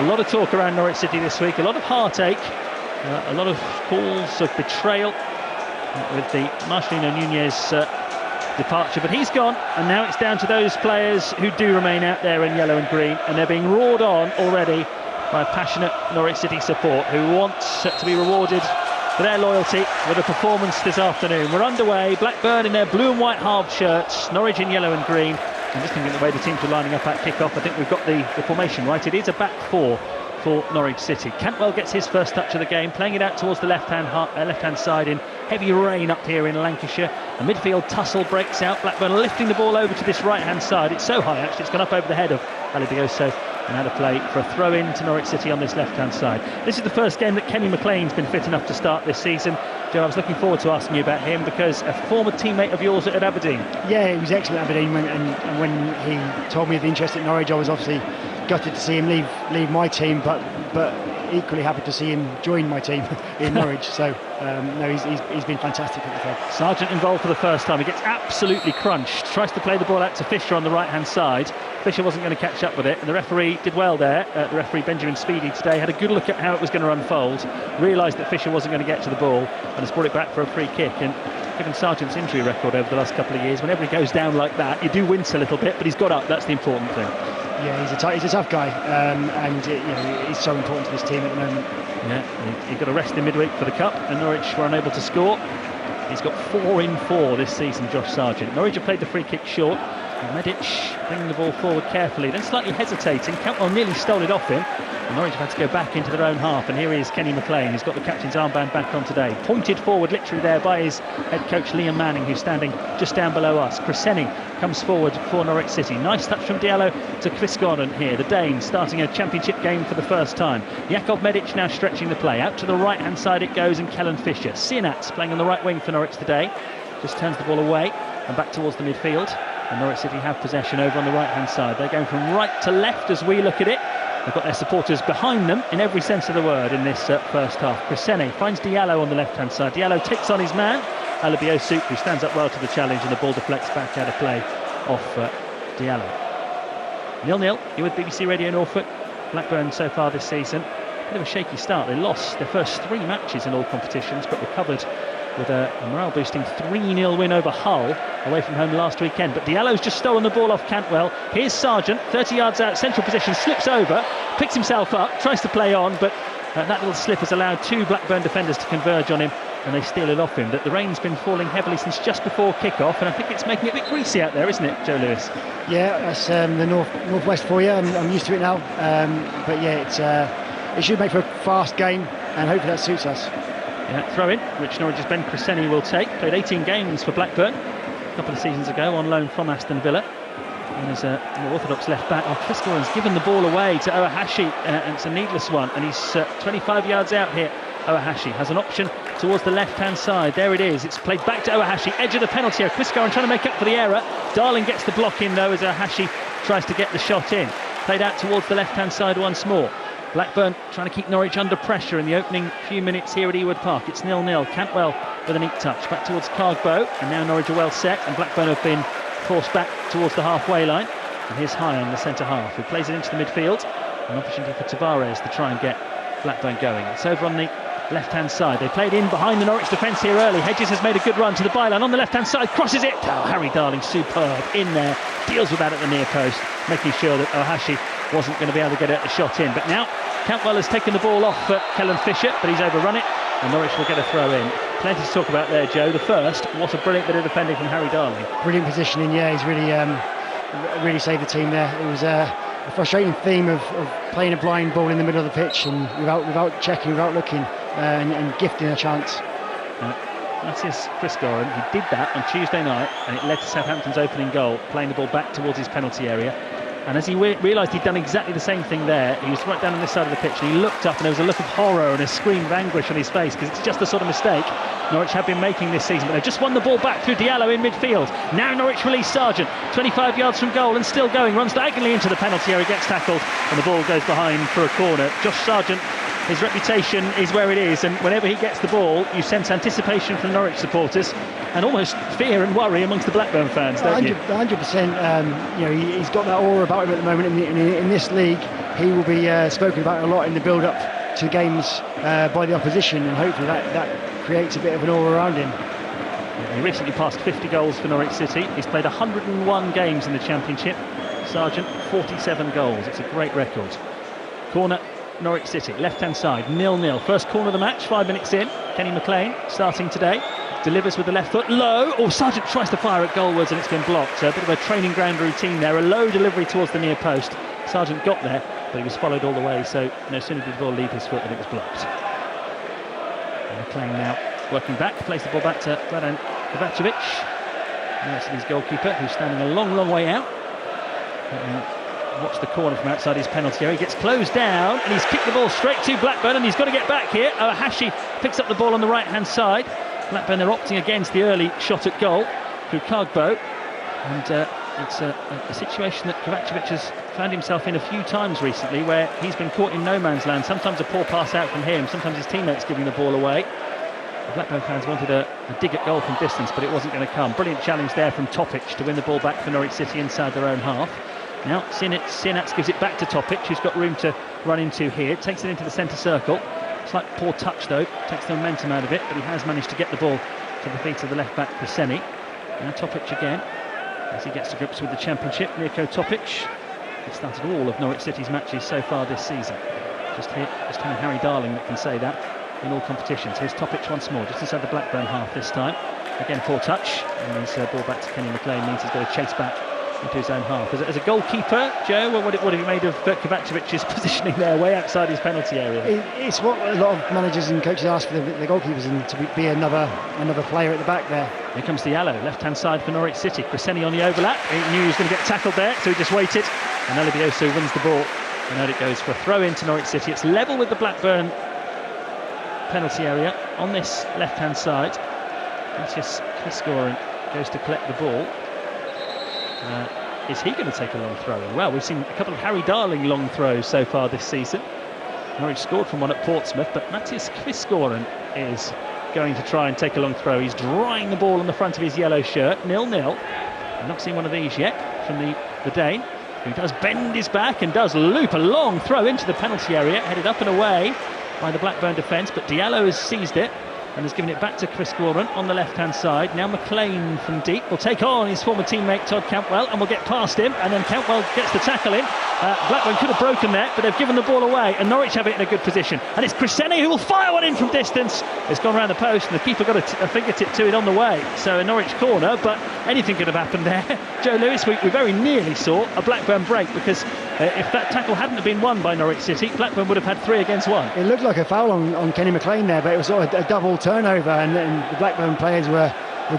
lot of talk around Norwich City this week, a lot of heartache, a lot of calls of betrayal with the Marcelino Nunez departure, but he's gone, and now it's down to those players who do remain out there in yellow and green, and they're being roared on already by passionate Norwich City support who want to be rewarded for their loyalty with a performance this afternoon. We're underway, Blackburn in their blue and white half shirts, Norwich in yellow and green. I'm just thinking the way the teams were lining up at kick-off, I think we've got the formation right. It is a back four for Norwich City. Cantwell gets his first touch of the game, playing it out towards the left-hand side in heavy rain up here in Lancashire. A midfield tussle breaks out, Blackburn lifting the ball over to this right-hand side. It's so high actually, it's gone up over the head of Alibioso, and had a play for a throw-in to Norwich City on this left-hand side. This is the first game that Kenny McLean's been fit enough to start this season. Joe, I was looking forward to asking you about him because a former teammate of yours at Aberdeen. Yeah, he was excellent at Aberdeen, and when he told me of the interest at Norwich, I was obviously gutted to see him leave my team, but equally happy to see him join my team in Norwich. So no, he's been fantastic at the club. Sargent involved for the first time. He gets absolutely crunched, tries to play the ball out to Fisher on the right-hand side. Fisher wasn't going to catch up with it, and the referee did well there. The referee, Benjamin Speedy, today had a good look at how it was going to unfold, realised that Fisher wasn't going to get to the ball, and has brought it back for a free kick. And given Sargent's injury record over the last couple of years, whenever he goes down like that, you do wince a little bit, but he's got up. That's the important thing. Yeah, he's a tough guy, and he's so important to this team at the moment. Yeah, he got a rest in midweek for the Cup, and Norwich were unable to score. He's got 4 in 4 this season, Josh Sargent. Norwich have played the free kick short. Medic bringing the ball forward carefully, then slightly hesitating. Cantwell nearly stole it off him, and Norwich have had to go back into their own half. And here he is, Kenny McLean, who's got the captain's armband back on today. Pointed forward literally there by his head coach Liam Manning, who's standing just down below us. Crescenny comes forward for Norwich City. Nice touch from Diallo to Quiscoren here. The Dane starting a championship game for the first time. Jakov Medic now stretching the play. Out to the right-hand side it goes, and Kellen Fisher. Sinats playing on the right wing for Norwich today. Just turns the ball away and back towards the midfield. And Norwich City have possession over on the right-hand side. They're going from right to left as we look at it. They've got their supporters behind them in every sense of the word in this first half. Crescenny finds Diallo on the left-hand side. Diallo takes on his man, Alibioso, who stands up well to the challenge, and the ball deflects back out of play off Diallo. 0-0, you're with BBC Radio Norfolk. Blackburn so far this season, bit of a shaky start. They lost their first 3 matches in all competitions, but recovered with a morale-boosting 3-0 win over Hull away from home last weekend. But Diallo's just stolen the ball off Cantwell. Here's Sargent, 30 yards out, central position, slips over, picks himself up, tries to play on, but that little slip has allowed 2 Blackburn defenders to converge on him, and they steal it off him. The rain's been falling heavily since just before kick-off, and I think it's making it a bit greasy out there, isn't it, Joe Lewis? Yeah, that's the northwest for you. I'm used to it now, but yeah, it should make for a fast game, and hopefully that suits us. Yeah, throw in, which Norwich's Ben Crescenny will take. Played 18 games for Blackburn a couple of seasons ago on loan from Aston Villa. And as a more orthodox left back, Quiscoren's given the ball away to Ohashi, and it's a needless one. And he's 25 yards out here. Ohashi has an option towards the left-hand side. There it is. It's played back to Ohashi, edge of the penalty area. Quiscoren trying to make up for the error. Darling gets the block in though as Ohashi tries to get the shot in. Played out towards the left-hand side once more. Blackburn trying to keep Norwich under pressure in the opening few minutes here at Ewood Park. It's 0-0. Cantwell with a neat touch. Back towards Cargbo, and now Norwich are well set, and Blackburn have been forced back towards the halfway line. And here's High on the centre half, who plays it into the midfield. An opportunity for Tavares to try and get Blackburn going. It's over on the left-hand side. They played in behind the Norwich defence here early. Hedges has made a good run to the byline on the left-hand side, crosses it. Oh, Harry Darling, superb in there, deals with that at the near post, making sure that Ohashi wasn't going to be able to get a shot in. But now Cantwell has taken the ball off Kellen Fisher, but he's overrun it, and Norwich will get a throw in. Plenty to talk about there, Joe. The first, what a brilliant bit of defending from Harry Darling. Brilliant positioning, yeah. He's really saved the team there. It was a frustrating theme of playing a blind ball in the middle of the pitch and without checking, without looking, and gifting a chance. Matthias Quiscoren, he did that on Tuesday night, and it led to Southampton's opening goal, playing the ball back towards his penalty area. And as he realised he'd done exactly the same thing there, he was right down on this side of the pitch, and he looked up, and there was a look of horror and a scream of anguish on his face, because it's just the sort of mistake Norwich have been making this season. But they've just won the ball back through Diallo in midfield. Now Norwich release Sargent, 25 yards from goal and still going, runs diagonally into the penalty area, gets tackled, and the ball goes behind for a corner. Josh Sargent, his reputation is where it is, and whenever he gets the ball, you sense anticipation from Norwich supporters and almost fear and worry amongst the Blackburn fans, don't you? 100%. He's got that aura about him at the moment in this league. he will be spoken about a lot in the build-up to games by the opposition, and hopefully that creates a bit of an aura around him. He recently passed 50 goals for Norwich City. He's played 101 games in the Championship. Sargent, 47 goals. It's a great record. Corner, Norwich City, left-hand side, 0-0. First corner of the match, 5 minutes in. Kenny McLean starting today. Delivers with the left foot, low. Oh, Sargent tries to fire at goalwards and it's been blocked. So a bit of a training ground routine there. A low delivery towards the near post. Sargent got there, but he was followed all the way. So no sooner did the ball leave his foot than it was blocked. And McLean now working back, plays the ball back to Bladan Kovacevic. Now it's his goalkeeper, who's standing a long way out. Watch the corner from outside his penalty area. He gets closed down and he's kicked the ball straight to Blackburn, and he's got to get back here. Hashi picks up the ball on the right hand side. Blackburn, they're opting against the early shot at goal through Kagbo, and it's a situation that Kovacevic has found himself in a few times recently, where he's been caught in no man's land. Sometimes a poor pass out from him, sometimes his teammates giving the ball away. The Blackburn fans wanted a dig at goal from distance, but it wasn't going to come. Brilliant challenge there from Topic to win the ball back for Norwich City inside their own half. Now Sinats gives it back to Topic, who's got room to run into here. Takes it into the centre circle. Slight poor touch though, takes the momentum out of it, but he has managed to get the ball to the feet of the left back Cresceni. Now Topic again, as he gets to grips with the Championship. Mirko Topic, he started all of Norwich City's matches so far this season. Just him and Harry Darling that can say that in all competitions. Here's Topic once more, just inside the Blackburn half this time. Again, poor touch, and his ball back to Kenny McLean means he's got to chase back into his own half. As a goalkeeper, Joe, what have you made of Kovacevic's positioning there, way outside his penalty area? It's what a lot of managers and coaches ask for the goalkeepers, and to be another player at the back there. Here comes Diallo, left-hand side for Norwich City. Cresceni on the overlap. He knew he was going to get tackled there, so he just waited. And Alibiosu wins the ball. And out it goes for a throw into Norwich City. It's level with the Blackburn penalty area on this left-hand side. Matthias Quiscoren goes to collect the ball. Is he going to take a long throw? Well, we've seen a couple of Harry Darling long throws so far this season. Norwich scored from one at Portsmouth, but Matthias Quiscoren is going to try and take a long throw. He's drying the ball on the front of his yellow shirt. 0-0. I've not seen one of these yet from the Dane, who does bend his back and does loop a long throw into the penalty area, headed up and away by the Blackburn defence, but Diallo has seized it and has given it back to Quiscoren on the left-hand side. Now McLean from deep will take on his former teammate Todd Cantwell and will get past him, and then Cantwell gets the tackle in. Blackburn could have broken that, but they've given the ball away, and Norwich have it in a good position. And it's Cresceni who will fire one in from distance. It's gone around the post, and the keeper got a fingertip to it on the way. So a Norwich corner, but anything could have happened there. Joe Lewis, we very nearly saw a Blackburn break, because if that tackle hadn't have been won by Norwich City, Blackburn would have had 3 against 1. It looked like a foul on Kenny McLean there, but it was sort of a double turnover, and the Blackburn players were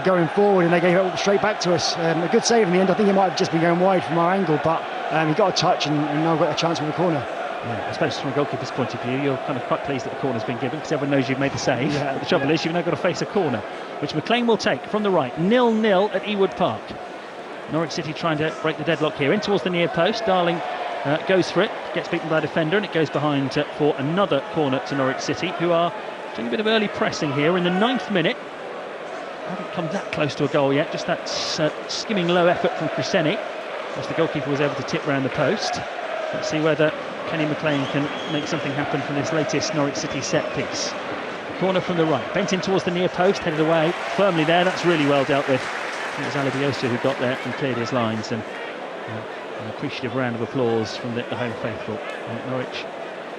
going forward, and they gave it straight back to us. A good save in the end. I think it might have just been going wide from our angle, but he got a touch and now got a chance with the corner. Yeah, I suppose from a goalkeeper's point of view, you're kind of quite pleased that the corner's been given, because everyone knows you've made the save. Yeah, but the trouble is, you've now got to face a corner, which McLean will take from the right. 0-0 at Ewood Park. Norwich City trying to break the deadlock here. In towards the near post. Darling goes for it, gets beaten by a defender, and it goes behind for another corner to Norwich City, who are doing a bit of early pressing here in the 9th minute. Haven't come that close to a goal yet, just that skimming low effort from Cresceni, as the goalkeeper was able to tip round the post. Let's see whether Kenny McLean can make something happen from this latest Norwich City set piece. Corner from the right, bent in towards the near post, headed away firmly there. That's really well dealt with. It was Alibiosu who got there and cleared his lines, and an appreciative round of applause from the home faithful. Norwich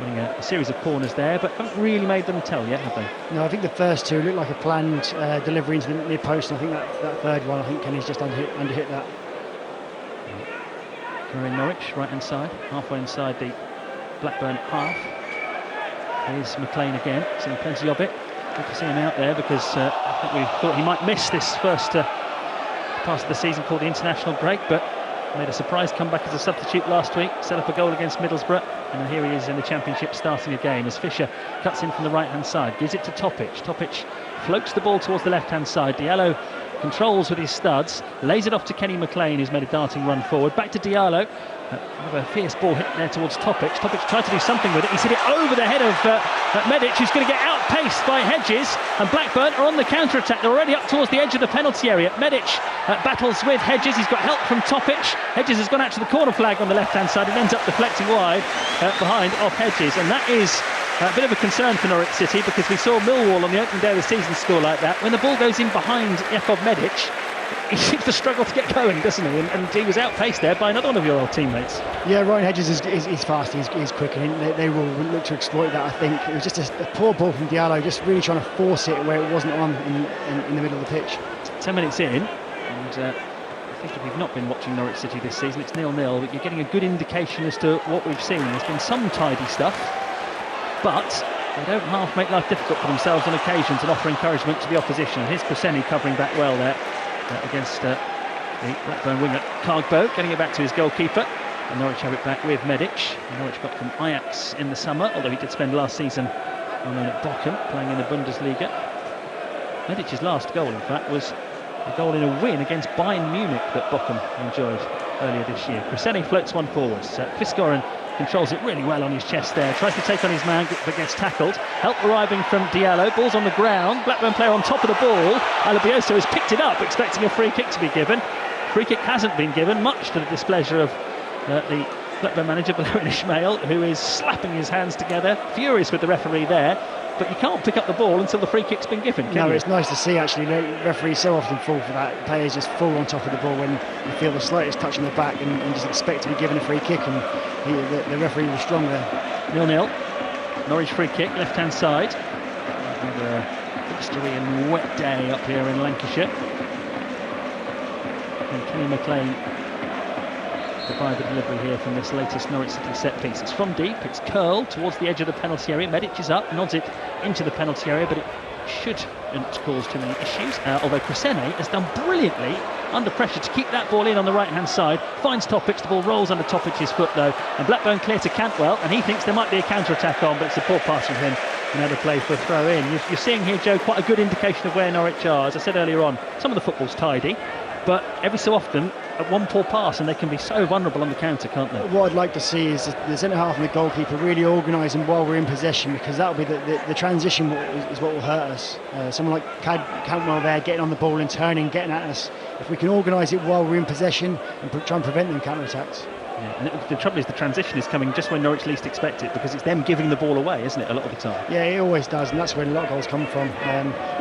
winning a series of corners there, but haven't really made them tell yet, have they? No, I think the first 2 looked like a planned delivery into the near post, and I think that third one, I think Kenny's just underhit that. We're in Norwich, right-hand side, halfway inside the Blackburn half. Here's McLean again, seeing plenty of it. Good to see him out there, because I think we thought he might miss this first pass of the season called the international break, but made a surprise comeback as a substitute last week, set up a goal against Middlesbrough, and here he is in the Championship starting again as Fisher cuts in from the right-hand side, gives it to Topic. Topic floats the ball towards the left-hand side. Diallo controls with his studs, lays it off to Kenny McLean, who's made a darting run forward. Back to Diallo. Another fierce ball hit there towards Topic. Topic tried to do something with it. He's hit it over the head of Medic, who's going to get outpaced by Hedges. And Blackburn are on the counter-attack. They're already up towards the edge of the penalty area. Medic battles with Hedges. He's got help from Topic. Hedges has gone out to the corner flag on the left-hand side. It ends up deflecting wide behind off Hedges. And that is a bit of a concern for Norwich City, because we saw Millwall on the opening day of the season score like that. When the ball goes in behind Jakub Medic, he seems to struggle to get going, doesn't he? And he was outpaced there by another one of your old teammates. Yeah, Ryan Hedges is fast, he's quick, and they will look to exploit that, I think. It was just a poor ball from Diallo, just really trying to force it where it wasn't on in the middle of the pitch. 10 minutes in, and I think if you've not been watching Norwich City this season, it's 0-0, but you're getting a good indication as to what we've seen. There's been some tidy stuff, but they don't half make life difficult for themselves on occasions and offer encouragement to the opposition. Here's Koscielny covering back well there against the Blackburn winger Cargbo, getting it back to his goalkeeper. And Norwich have it back with Medic. Norwich got from Ajax in the summer, although he did spend last season on loan at Bochum, playing in the Bundesliga. Medic's last goal, in fact, was a goal in a win against Bayern Munich that Bochum enjoyed earlier this year. Koscielny floats one forwards. Fiskoren controls it really well on his chest there, tries to take on his man but gets tackled. Help arriving from Diallo, ball's on the ground, Blackburn player on top of the ball. Alabioso has picked it up, expecting a free kick to be given. Free kick hasn't been given, much to the displeasure of the Blackburn manager Valérien Ismaël, who is slapping his hands together, furious with the referee there. But you can't pick up the ball until the free kick's been given, can you? No, it's nice to see, actually. Referees so often fall for that. Players just fall on top of the ball when you feel the slightest touch on the back and just expect to be given a free kick, and the referee was strong there. 0-0. Norwich free kick, left-hand side. Another blustery and wet day up here in Lancashire. And Kenny McLean provide the delivery here from this latest Norwich City set piece. It's from deep, it's curled towards the edge of the penalty area. Medic is up, nods it into the penalty area, but it shouldn't cause too many issues. Although Koscielny has done brilliantly under pressure to keep that ball in on the right hand side. Finds Topic, the ball rolls under Topic's foot though, and Blackburn clear to Cantwell, and he thinks there might be a counter attack on, but it's a poor pass from him. Another play for a throw in. You're seeing here, Joe, quite a good indication of where Norwich are. As I said earlier on, some of the football's tidy, but every so often at one poor pass and they can be so vulnerable on the counter, can't they? What I'd like to see is the centre-half and the goalkeeper really organising while we're in possession, because that'll be the transition is what will hurt us. Someone like Cantwell there getting on the ball and turning, getting at us. If we can organise it while we're in possession and try and prevent them counter-attacks. Yeah, and the trouble is the transition is coming just when Norwich least expect it, because it's them giving the ball away, isn't it, a lot of the time? Yeah, it always does, and that's where a lot of goals come from.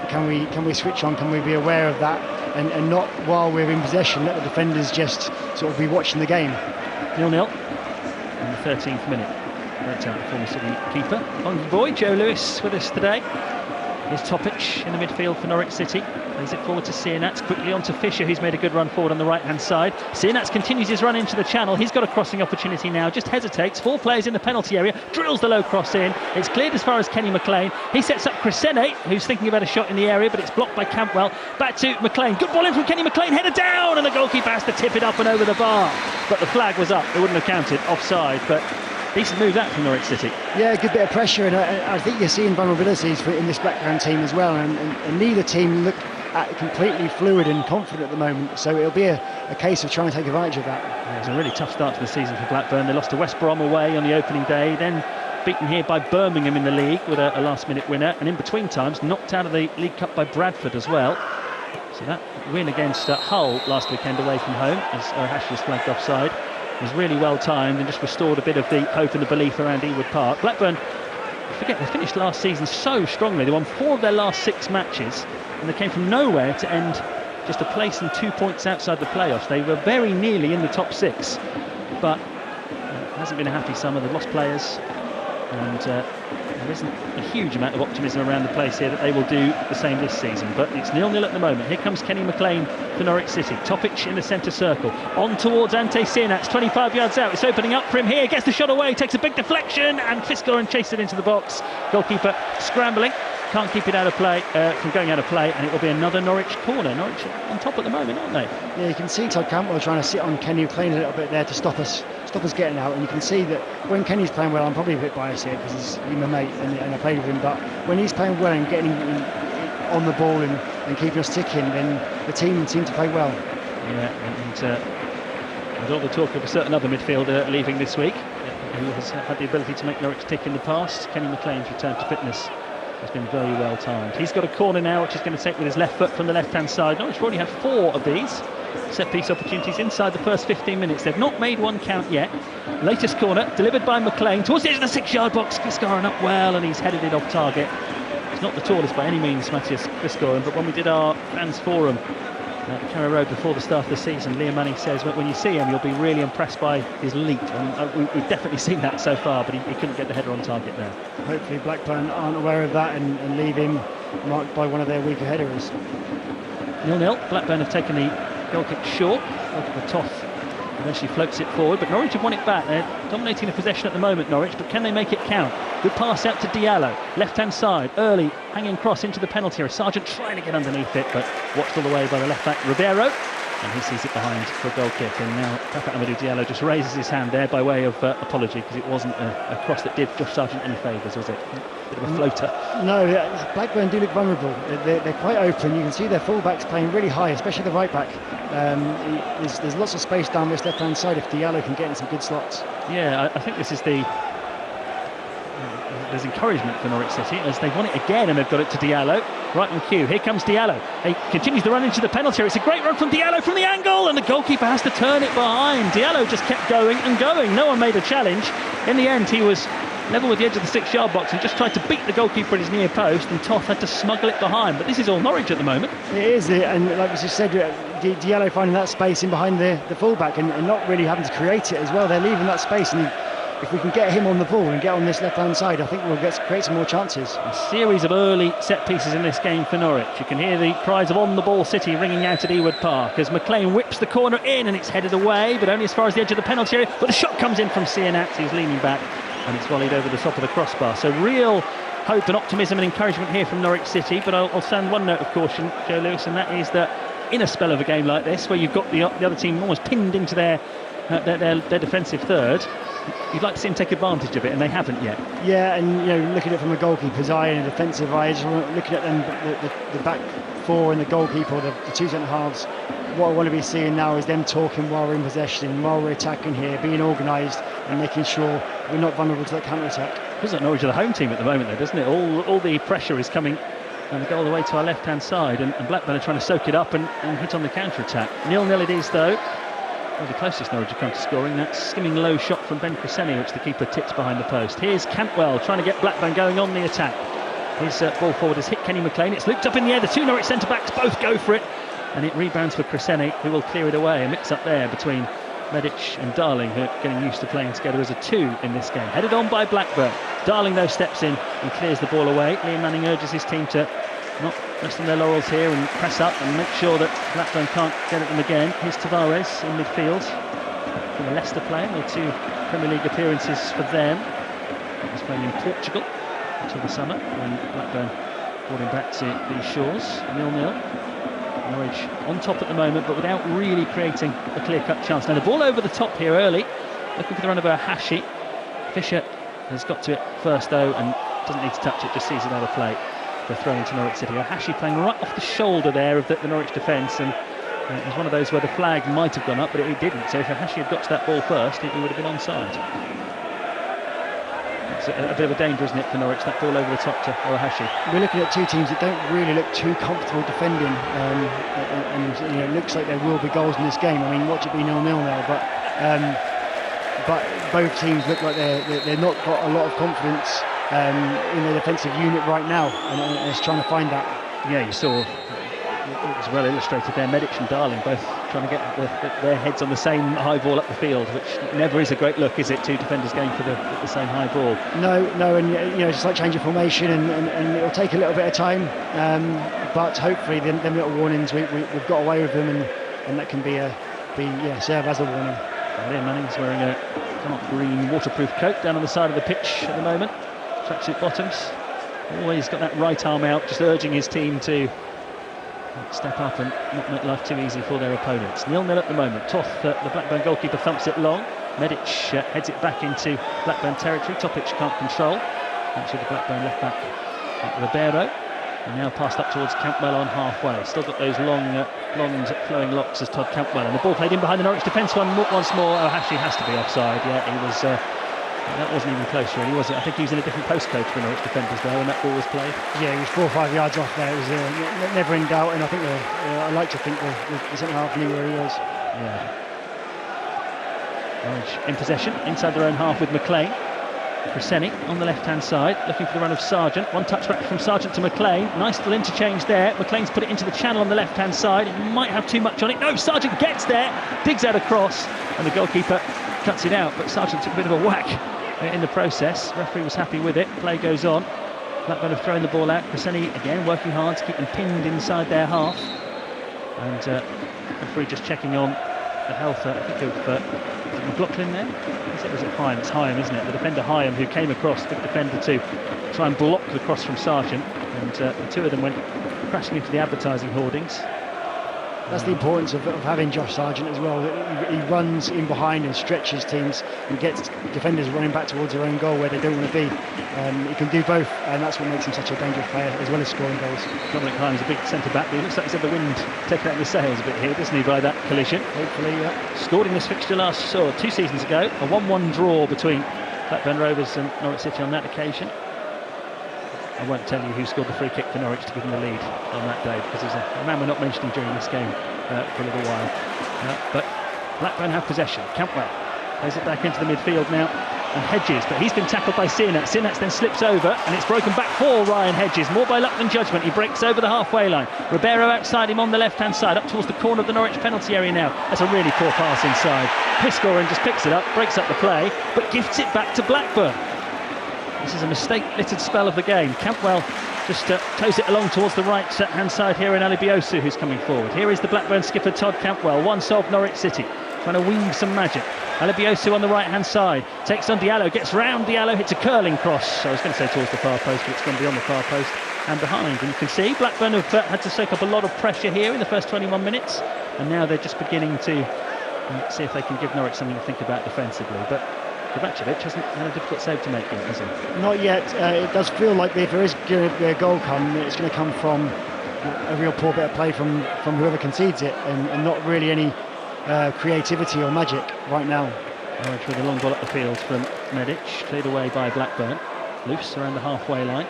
Can we switch on? Can we be aware of that, and not while we're in possession let the defenders just sort of be watching the game? 0-0 in the 13th minute. Great out the former City keeper. Hungry boy Joe Lewis with us today. Here's Topic in the midfield for Norwich City. Plays it forward to Sienats, quickly on to Fisher, who's made a good run forward on the right-hand side. Sienats continues his run into the channel. He's got a crossing opportunity now, just hesitates. 4 players in the penalty area, drills the low cross in. It's cleared as far as Kenny McLean. He sets up Koscielny, who's thinking about a shot in the area, but it's blocked by Cantwell. Back to McLean. Good ball in from Kenny McLean, header down, and the goalkeeper has to tip it up and over the bar. But the flag was up. It wouldn't have counted, offside, but decent move that from Norwich City. Yeah, a good bit of pressure, and I think you're seeing vulnerabilities in this Blackburn team as well, and neither team look completely fluid and confident at the moment, so it'll be a case of trying to take advantage of that. Yeah, it's a really tough start to the season for Blackburn. They lost to West Brom away on the opening day, then beaten here by Birmingham in the league with a last-minute winner, and in between times knocked out of the League Cup by Bradford as well. So that win against Hull last weekend away from home, as Hash was flagged offside, was really well timed and just restored a bit of the hope and the belief around Ewood Park. Blackburn, they finished last season so strongly. They won 4 of their last 6 matches, and they came from nowhere to end just a place and 2 points outside the playoffs. They were very nearly in the top 6, but it hasn't been a happy summer. They've lost players, and there isn't a huge amount of optimism around the place here that they will do the same this season. But it's 0-0 at the moment. Here comes Kenny McLean for Norwich City. Topic in the centre circle, on towards Ante Sienats, 25 yards out. It's opening up for him here, gets the shot away, takes a big deflection, and Fiskoren chased it into the box. Goalkeeper scrambling, can't keep it out of play, from going out of play, and it will be another Norwich corner. Norwich on top at the moment, aren't they? Yeah, you can see Todd Cantwell trying to sit on Kenny McLean a little bit there to stop us getting out, and you can see that when Kenny's playing well, I'm probably a bit biased here because he's my mate and I played with him, but when he's playing well and getting on the ball and keeping us ticking, then the team seem to play well. Yeah, and with all the talk of a certain other midfielder leaving this week, who has had the ability to make Norwich tick in the past, Kenny McLean's return to fitness has been very well timed. He's got a corner now, which he's going to take with his left foot from the left-hand side. Norwich have already had 4 of these set-piece opportunities inside the first 15 minutes. They've not made one count yet. Latest corner, delivered by McLean, towards the edge of the 6-yard box. Fiskoren up well, and he's headed it off target. He's not the tallest by any means, Matthias Fiskoren, but when we did our fans forum at Carrow Road before the start of the season, Liam Manning says when you see him, you'll be really impressed by his leap. And we've definitely seen that so far, but he couldn't get the header on target there. Hopefully Blackburn aren't aware of that and leave him marked by one of their weaker headers. 0-0. Blackburn have taken the goal kick short. Goalkeeper Toth eventually floats it forward, but Norwich have won it back. They're dominating the possession at the moment, Norwich, but can they make it count? Good pass out to Diallo, left-hand side, early, hanging cross into the penalty area. Sargent trying to get underneath it, but watched all the way by the left-back Ribeiro, and he sees it behind for a goal kick. And now Papa Amadou Diallo just raises his hand there by way of apology, because it wasn't a cross that did Josh Sargent any favours, was it? A bit of a floater. No, Blackburn do look vulnerable. They're quite open. You can see their full-backs playing really high, especially the right-back. There's lots of space down this left-hand side if Diallo can get in some good slots. Yeah, I think this is there's encouragement for Norwich City as they've won it again, and they've got it to Diallo. Right on cue. Here comes Diallo. He continues to run into the penalty area. It's a great run from Diallo from the angle, and the goalkeeper has to turn it behind. Diallo just kept going and going. No one made a challenge. In the end, he was level with the edge of the 6-yard box and just tried to beat the goalkeeper at his near post, and Toth had to smuggle it behind. But this is all Norwich at the moment. It is, and like we just said, Diallo finding that space in behind the fullback and not really having to create it as well. They're leaving that space, and if we can get him on the ball and get on this left-hand side, I think we'll create some more chances. A series of early set pieces in this game for Norwich. You can hear the cries of "On the ball City" ringing out at Ewood Park as McLean whips the corner in, and it's headed away, but only as far as the edge of the penalty area. But the shot comes in from Sienat, who's leaning back, and it's volleyed over the top of the crossbar. So real hope and optimism and encouragement here from Norwich City. But I'll sound one note of caution, Joe Lewis, and that is that in a spell of a game like this, where you've got the other team almost pinned into their defensive third, you'd like to see them take advantage of it, and they haven't yet. Yeah, and looking at it from a goalkeeper's eye and a defensive eye, just looking at them, the back four and the goalkeeper, the two centre halves. What I want to be seeing now is them talking while we're in possession, while we're attacking here, being organised and making sure we're not vulnerable to that counter-attack. Feels like Norwich are the home team at the moment, though, doesn't it? All the pressure is coming and the goal the way to our left-hand side, and Blackburn are trying to soak it up and hit on the counter-attack. 0-0 it is, though. Well, the closest Norwich have come to scoring, that skimming low shot from Ben Crescenny, which the keeper tips behind the post. Here's Cantwell trying to get Blackburn going on the attack. His ball forward has hit Kenny McLean. It's looped up in the air. The two Norwich centre-backs both go for it, and it rebounds for Crescenny, who will clear it away. A mix-up there between Medic and Darling, who are getting used to playing together as a two in this game. Headed on by Blackburn. Darling, though, steps in and clears the ball away. Liam Manning urges his team to not rest on their laurels here and press up and make sure that Blackburn can't get at them again. Here's Tavares in midfield from a Leicester player. There are 2 Premier League appearances for them. He was playing in Portugal until the summer when Blackburn brought him back to these shores. 0-0. Norwich on top at the moment, but without really creating a clear-cut chance. Now the ball over the top here early, looking for the run of Hashi. Fisher has got to it first though and doesn't need to touch it, just sees it out of play. For a throw into Norwich City. Hashi playing right off the shoulder there of the Norwich defence, and it was one of those where the flag might have gone up, but it didn't. So if Hashi had got to that ball first, he would have been onside. It's a bit of a danger, isn't it, for Norwich, that ball over the top to Hashi. We're looking at two teams that don't really look too comfortable defending, and it looks like there will be goals in this game. I mean, watch it be 0-0 now, but both teams look like they're not got a lot of confidence in the defensive unit right now, and it's trying to find that. Yeah, you saw it was well illustrated there. Medic and Darling both trying to get their heads on the same high ball up the field, which never is a great look, is it? Two defenders going for the same high ball. No, and it's like changing formation, and it'll take a little bit of time, but hopefully them little warnings we've got away with them, and that can serve as a warning. Liam Manning's wearing a dark green waterproof coat down on the side of the pitch at the moment. Tracksuit bottoms. Always got that right arm out, just urging his team to step up and not make life too easy for their opponents. 0-0 at the moment. Toth, the Blackburn goalkeeper, thumps it long. Medic heads it back into Blackburn territory. Topic can't control. That's with the Blackburn left back, Ribeiro. And now passed up towards Campbell on halfway. Still got those long, blonde flowing locks as Todd Campbell. And the ball played in behind the Norwich defence once more. Oh, actually has to be offside. Yeah, he was. That wasn't even close, really, was it? I think he was in a different postcode to the Norwich defenders there when that ball was played. Yeah, he was 4 or 5 yards off there. It was never in doubt, and I think I like to think the centre half knew where he was. Yeah. Norwich in possession inside their own half with McLean. Crescenny on the left-hand side, looking for the run of Sargent. One touch back from Sargent to McLean. Nice little interchange there. McLean's put it into the channel on the left-hand side. It might have too much on it. No, Sargent gets there, digs out across, and the goalkeeper cuts it out. But Sargent took a bit of a whack in the process. Referee was happy with it. Play goes on. Blackburn have thrown the ball out. Crescenny again working hard to keep them pinned inside their half. And referee just checking on the health, I think of McLaughlin there. Was it Hyam? It's Hyam, isn't it? The defender Hyam, who came across, big defender to try and block the cross from Sargent, and the two of them went crashing into the advertising hoardings. That's the importance of having Josh Sargent as well. He runs in behind and stretches teams and gets defenders running back towards their own goal where they don't want to be. He can do both, and that's what makes him such a dangerous player, as well as scoring goals. Dominic Hyam's a big centre-back, but he looks like he's had the wind taken out of his sails a bit here, doesn't he, by that collision? Hopefully, yeah. Scored in this fixture 2 seasons ago, a 1-1 draw between Blackburn Rovers and Norwich City on that occasion. I won't tell you who scored the free kick for Norwich to give them the lead on that day, because he's a man we're not mentioning during this game for a little while. But Blackburn have possession. Campbell plays it back into the midfield now, and Hedges, but he's been tackled by Sinat. Sinat then slips over, and it's broken back for Ryan Hedges. More by luck than judgment. He breaks over the halfway line. Ribeiro outside him on the left-hand side, up towards the corner of the Norwich penalty area now. That's a really poor pass inside. Piscorin just picks it up, breaks up the play, but gifts it back to Blackburn. This is a mistake-littered spell of the game. Campbell just toes it along towards the right-hand side here in Alibiosu, who's coming forward. Here is the Blackburn skipper, Todd Campbell, once of Norwich City, trying to weave some magic. Alibiosu on the right-hand side, takes on Diallo, gets round Diallo, hits a curling cross. I was going to say towards the far post, but it's going to be on the far post and behind. And you can see Blackburn have had to soak up a lot of pressure here in the first 21 minutes, and now they're just beginning to see if they can give Norwich something to think about defensively. But Kovacevic hasn't had a difficult save to make yet, has he? Not yet. It does feel like if there is going to be a goal come, it's going to come from a real poor bit of play from whoever concedes it, and not really any creativity or magic right now. Norwich with a long ball up the field from Medic, cleared away by Blackburn. Loose around the halfway line.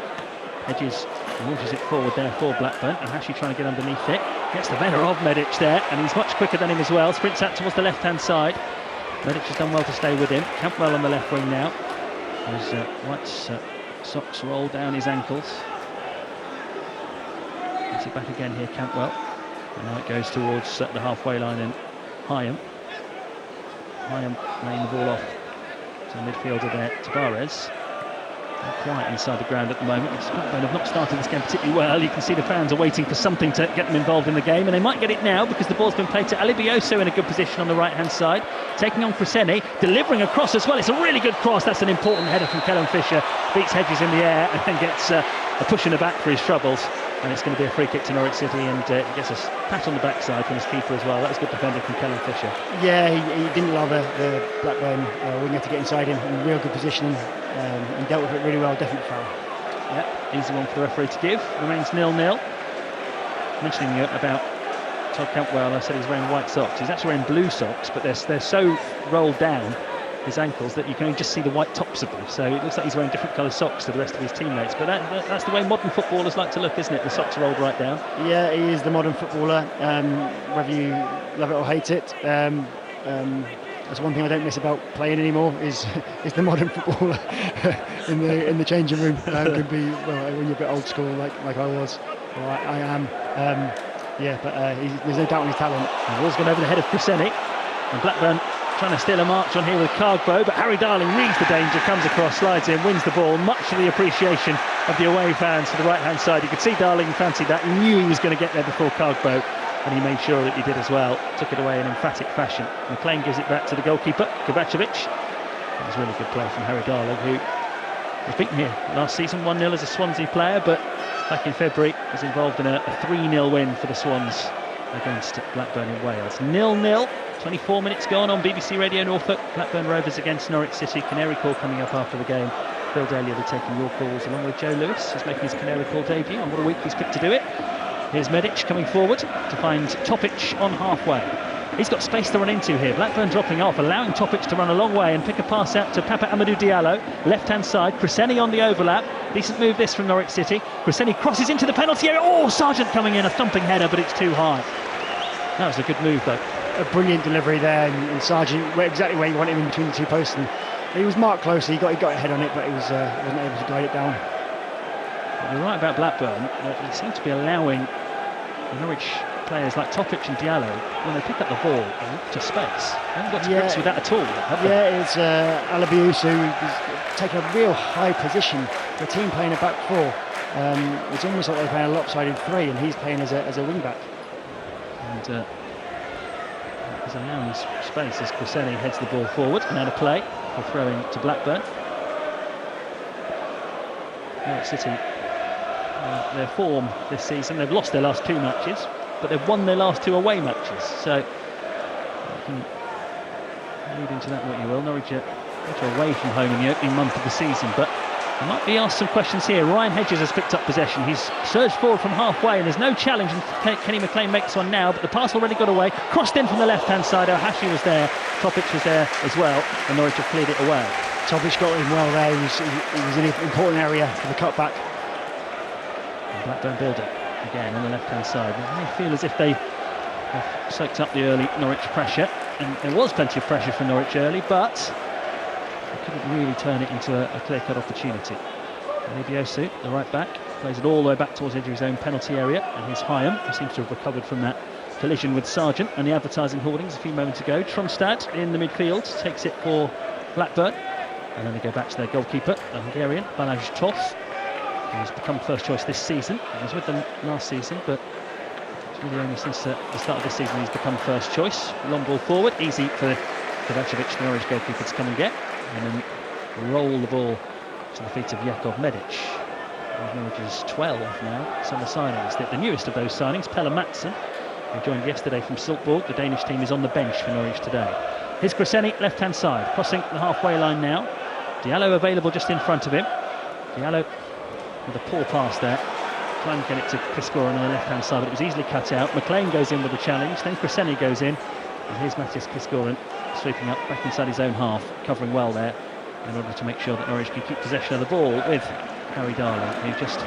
Hedges launches it forward there for Blackburn, and Hashi trying to get underneath it. Gets the better of Medic there, and he's much quicker than him as well. Sprints out towards the left-hand side. Medic has done well to stay with him. Campbell on the left wing now. His white socks roll down his ankles. Gets it back again here, Campbell. And now it goes towards the halfway line and Hyam. Hyam laying the ball off to the midfielder there, Tavares. Quiet inside the ground at the moment. Blackburn have not started this game particularly well. You can see the fans are waiting for something to get them involved in the game, and they might get it now because the ball's been played to Alibiosu in a good position on the right-hand side, taking on Crescenny, delivering a cross as well. It's a really good cross. That's an important header from Kellen Fisher. Beats Hedges in the air and then gets a push in the back for his troubles. And it's going to be a free kick to Norwich City, and he gets a pat on the backside from his keeper as well. That was good defending from Kellen Fisher. Yeah, he didn't allow the Blackburn winger to get inside him in real good positioning, and dealt with it really well. Definite foul. Yeah, easy one for the referee to give. Remains 0-0. Mentioning about Todd Campbell, I said he's wearing white socks. He's actually wearing blue socks, but they're so rolled down his ankles that you can only just see the white tops of them. So it looks like he's wearing different coloured socks to the rest of his teammates. But that's the way modern footballers like to look, isn't it? The socks are rolled right down. Yeah, he is the modern footballer, whether you love it or hate it. That's one thing I don't miss about playing anymore is the modern footballer in the changing room. Could be when you're a bit old school like I was, or I am. But there's no doubt in his talent. The ball's gone over the head of Crescenny, and Blackburn trying to steal a march on here with Cargbo, but Harry Darling reads the danger, comes across, slides in, wins the ball, much to the appreciation of the away fans to the right-hand side. You could see Darling fancied that. He knew he was going to get there before Cargbo, and he made sure that he did as well. Took it away in emphatic fashion. McLean gives it back to the goalkeeper, Kovacevic. That was really good play from Harry Darling, who was beaten here last season 1-0 as a Swansea player, but back in February was involved in a 3-0 win for the Swans against Blackburn in Wales. 0-0. 24 minutes gone on BBC Radio Norfolk. Blackburn Rovers against Norwich City. Canary call coming up after the game. Phil Daly will be taking your calls along with Joe Lewis, who's making his Canary Call debut, and what a week he's picked to do it. Here's Medic coming forward to find Topic on halfway. He's got space to run into here. Blackburn dropping off, allowing Topic to run a long way and pick a pass out to Papa Amadou Diallo. Left-hand side, Cresceni on the overlap. Decent move this from Norwich City. Cresceni crosses into the penalty area. Oh, Sargent coming in, a thumping header, but it's too high. That was a good move, though. A brilliant delivery there, and Sargent went exactly where you want him, in between the two posts. And he was marked closely. He got a head on it, but he wasn't able to guide it down. You're right about Blackburn. They seem to be allowing the Norwich players like Topic and Diallo, when they pick up the ball, to space. They haven't got to grips with that at all, have they? Yeah, it's Alabiusu who's taking a real high position for a team playing a back four. It's almost like they're playing a lopsided three, and he's playing as a wing back. And he's allowing space as Cresceni heads the ball forward. Now to play, for throwing to Blackburn. Norwich City, their form this season, they've lost their last 2 matches, but they've won their last 2 away matches. So you can read into that what you will. Norwich are away from home in the opening month of the season, but I might be asked some questions here. Ryan Hedges has picked up possession. He's surged forward from halfway, and there's no challenge. And Kenny McLean makes one now, but the pass already got away. Crossed in from the left-hand side. Ohashi was there. Topic was there as well, and Norwich have cleared it away. Topic got in well there. He was in an important area for the cutback. And Blackburn build it again on the left-hand side. They feel as if they have soaked up the early Norwich pressure, and there was plenty of pressure from Norwich early, but they couldn't really turn it into a clear-cut opportunity. Alibiosu, the right back, plays it all the way back towards the edge of his own penalty area, and here's Hyam, who seems to have recovered from that collision with Sargent and the advertising hoardings a few moments ago. Tromstad in the midfield takes it for Blackburn, and then they go back to their goalkeeper, the Hungarian, Balázs Toth, who's become first choice this season. He was with them last season, but it's really only since the start of this season he's become first choice. Long ball forward, easy for Kovacevic, the Norwich goalkeeper, to come and get, and then roll the ball to the feet of Jakov Medic. Norwich's 12 now, summer signings. The newest of those signings, Pelle Madsen, who joined yesterday from Silkeborg. The Danish team is on the bench for Norwich today. Here's Cresceni, left-hand side, crossing the halfway line now. Diallo available just in front of him. Diallo with a poor pass there, trying to get it to Chris Goran on the left-hand side, but it was easily cut out. McLean goes in with a challenge, then Cresceni goes in, and here's Matthias Kisgoran sweeping up back inside his own half, covering well there in order to make sure that Norwich can keep possession of the ball with Harry Darling, who just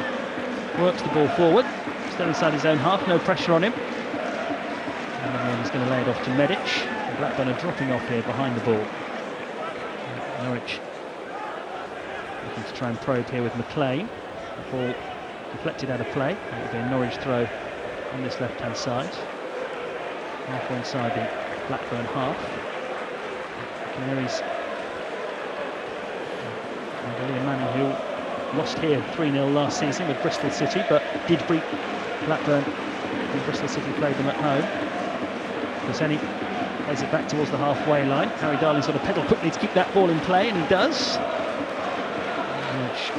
works the ball forward, still inside his own half, no pressure on him. And then he's going to lay it off to Medic. Blackburn are dropping off here behind the ball. Norwich looking to try and probe here with McLean. The ball deflected out of play. It will be a Norwich throw on this left-hand side. Halfway inside the Blackburn half. Canaries. A man who lost here 3-0 last season with Bristol City, but did beat Blackburn when Bristol City played them at home. Cresceni plays it back towards the halfway line. Harry Darling sort of pedal quickly to keep that ball in play, and he does. Which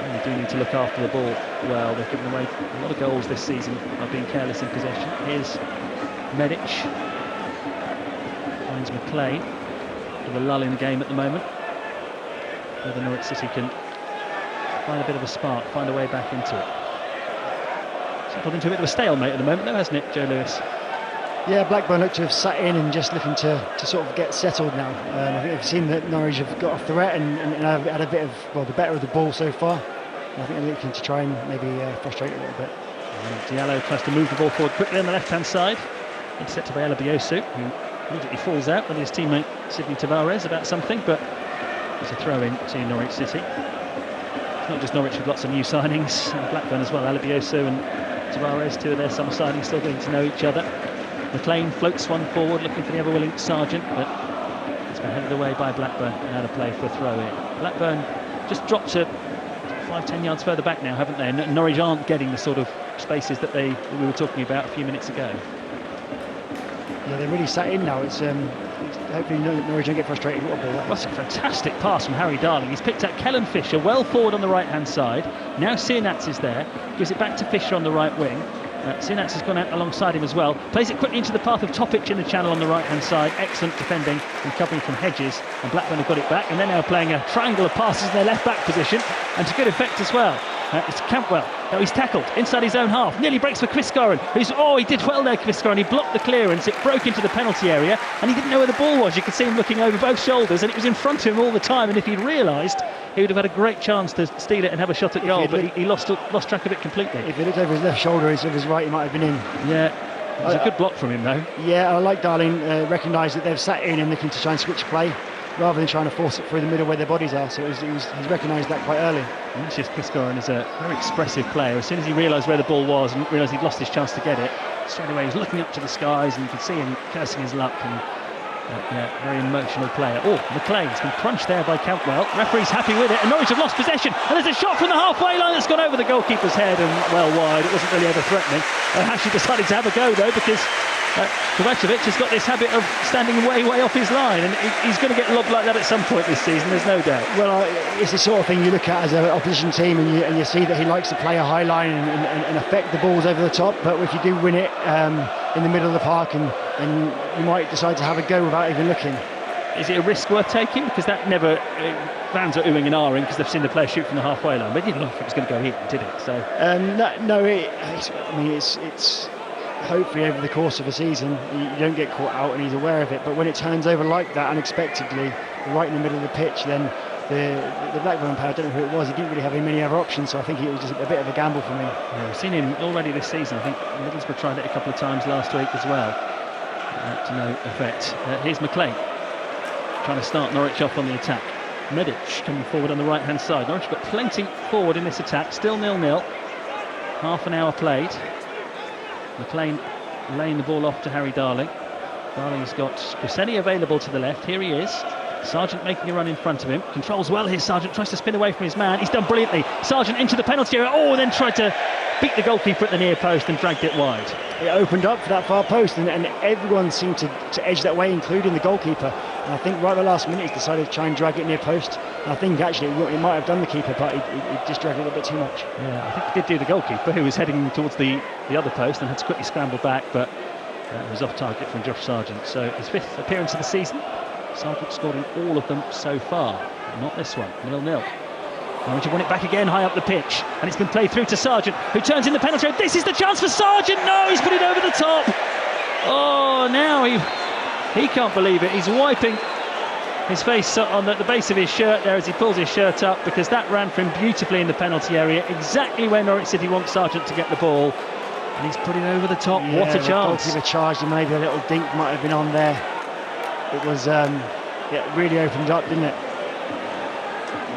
really do need to look after the ball well. They've given away a lot of goals this season by being careless in possession. Here's Medic. Finds McLean with a lull in the game at the moment. Whether Norwich City can find a bit of a spark, find a way back into it. Settled into a bit of a stalemate at the moment though, hasn't it, Joe Lewis? Yeah, Blackburn look to have sat in and just looking to sort of get settled now. I think they've seen that Norwich have got off the threat and have had a bit of, the better of the ball so far. And I think they're looking to try and maybe frustrate a little bit. Diallo tries to move the ball forward quickly on the left-hand side. Intercepted by Alabiosu, who immediately falls out with his teammate Sidney Tavares about something, but it's a throw-in to Norwich City. It's not just Norwich with lots of new signings, Blackburn as well. Alabiosu and Tavares, 2 of their summer signings, still getting to know each other. McLean floats one forward, looking for the ever-willing Sargent, but it's been headed away by Blackburn and out of play for a throw-in. Blackburn just dropped to 5-10 yards further back now, haven't they? And Norwich aren't getting the sort of spaces that we were talking about a few minutes ago. Yeah, they're really sat in now. It's hopefully Norwich don't get frustrated with the ball. That's a fantastic pass from Harry Darling. He's picked out Kellen Fisher well forward on the right-hand side. Now Sienats is there, gives it back to Fisher on the right wing. Sunats has gone out alongside him as well. Plays it quickly into the path of Topic in the channel on the right-hand side. Excellent defending and covering from Hedges. And Blackburn have got it back. And they're now playing a triangle of passes in their left-back position. And to good effect as well. It's Campbell. No, he's tackled inside his own half. Nearly breaks for Quiscoren. He did well there, Quiscoren. He blocked the clearance. It broke into the penalty area. And he didn't know where the ball was. You could see him looking over both shoulders. And it was in front of him all the time. And if he'd realised, he would have had a great chance to steal it and have a shot at goal. But he lost track of it completely. If he looked over his left shoulder instead of his right, he might have been in. Yeah. It was a good block from him, though. Yeah, I like Darling recognised that they've sat in and looking to try and switch play, rather than trying to force it through the middle where their bodies are. So he's recognised that quite early. Lucius Quiscoren is a very expressive player. As soon as he realised where the ball was and realised he'd lost his chance to get it, straight away he was looking up to the skies, and you could see him cursing his luck. And very emotional player. McLean's been crunched there by Campbell. Referee's happy with it, and Norwich have lost possession. And there's a shot from the halfway line that's gone over the goalkeeper's head and well wide. It wasn't really ever threatening. Hashi decided to have a go though, because Kovacevic has got this habit of standing way off his line, and he's going to get lobbed like that at some point this season, there's no doubt. Well, it's the sort of thing you look at as an opposition team, and you see that he likes to play a high line and affect the balls over the top. But if you do win it in the middle of the park, and you might decide to have a go without even looking. Is it a risk worth taking? Because that never fans are oohing and ahhing because they've seen the player shoot from the halfway line, but it didn't look like it was going to go in, did it? So it's hopefully over the course of a season you don't get caught out and he's aware of it. But when it turns over like that unexpectedly, right in the middle of the pitch, then the Blackburn player, I don't know who it was, he didn't really have many other options, so I think it was just a bit of a gamble for me. Yeah, we've seen him already this season. I think Middlesbrough tried it a couple of times last week as well, to no effect. Here's McLean trying to start Norwich off on the attack. Medic coming forward on the right hand side. Norwich got plenty forward in this attack, still 0-0, half an hour played. McLean laying the ball off to Harry Darling. Darling's got Crescenny available to the left. Here he is. Sargent making a run in front of him. Controls well here. Sargent tries to spin away from his man. He's done brilliantly. Sargent into the penalty area. Then tried to beat the goalkeeper at the near post and dragged it wide. It opened up for that far post, and everyone seemed to edge that way, including the goalkeeper. And I think right at the last minute he decided to try and drag it near post. And I think actually he might have done the keeper, but he just dragged it a little bit too much. Yeah, I think he did do the goalkeeper, who was heading towards the other post and had to quickly scramble back, but it was off target from Josh Sargent. So his 5th appearance of the season. Sargent scored in all of them so far. Not this one. 0-0. Norwich have won it back again high up the pitch, and it's been played through to Sargent, who turns in the penalty area. This is the chance for Sargent. No, he's put it over the top. Now he can't believe it. He's wiping his face on the base of his shirt there as he pulls his shirt up, because that ran for him beautifully in the penalty area, exactly where Norwich City wants Sargent to get the ball, and he's put it over the top. Yeah, what a chance. The goalkeeper charged, and maybe a little dink might have been on there. It was really opened up, didn't it?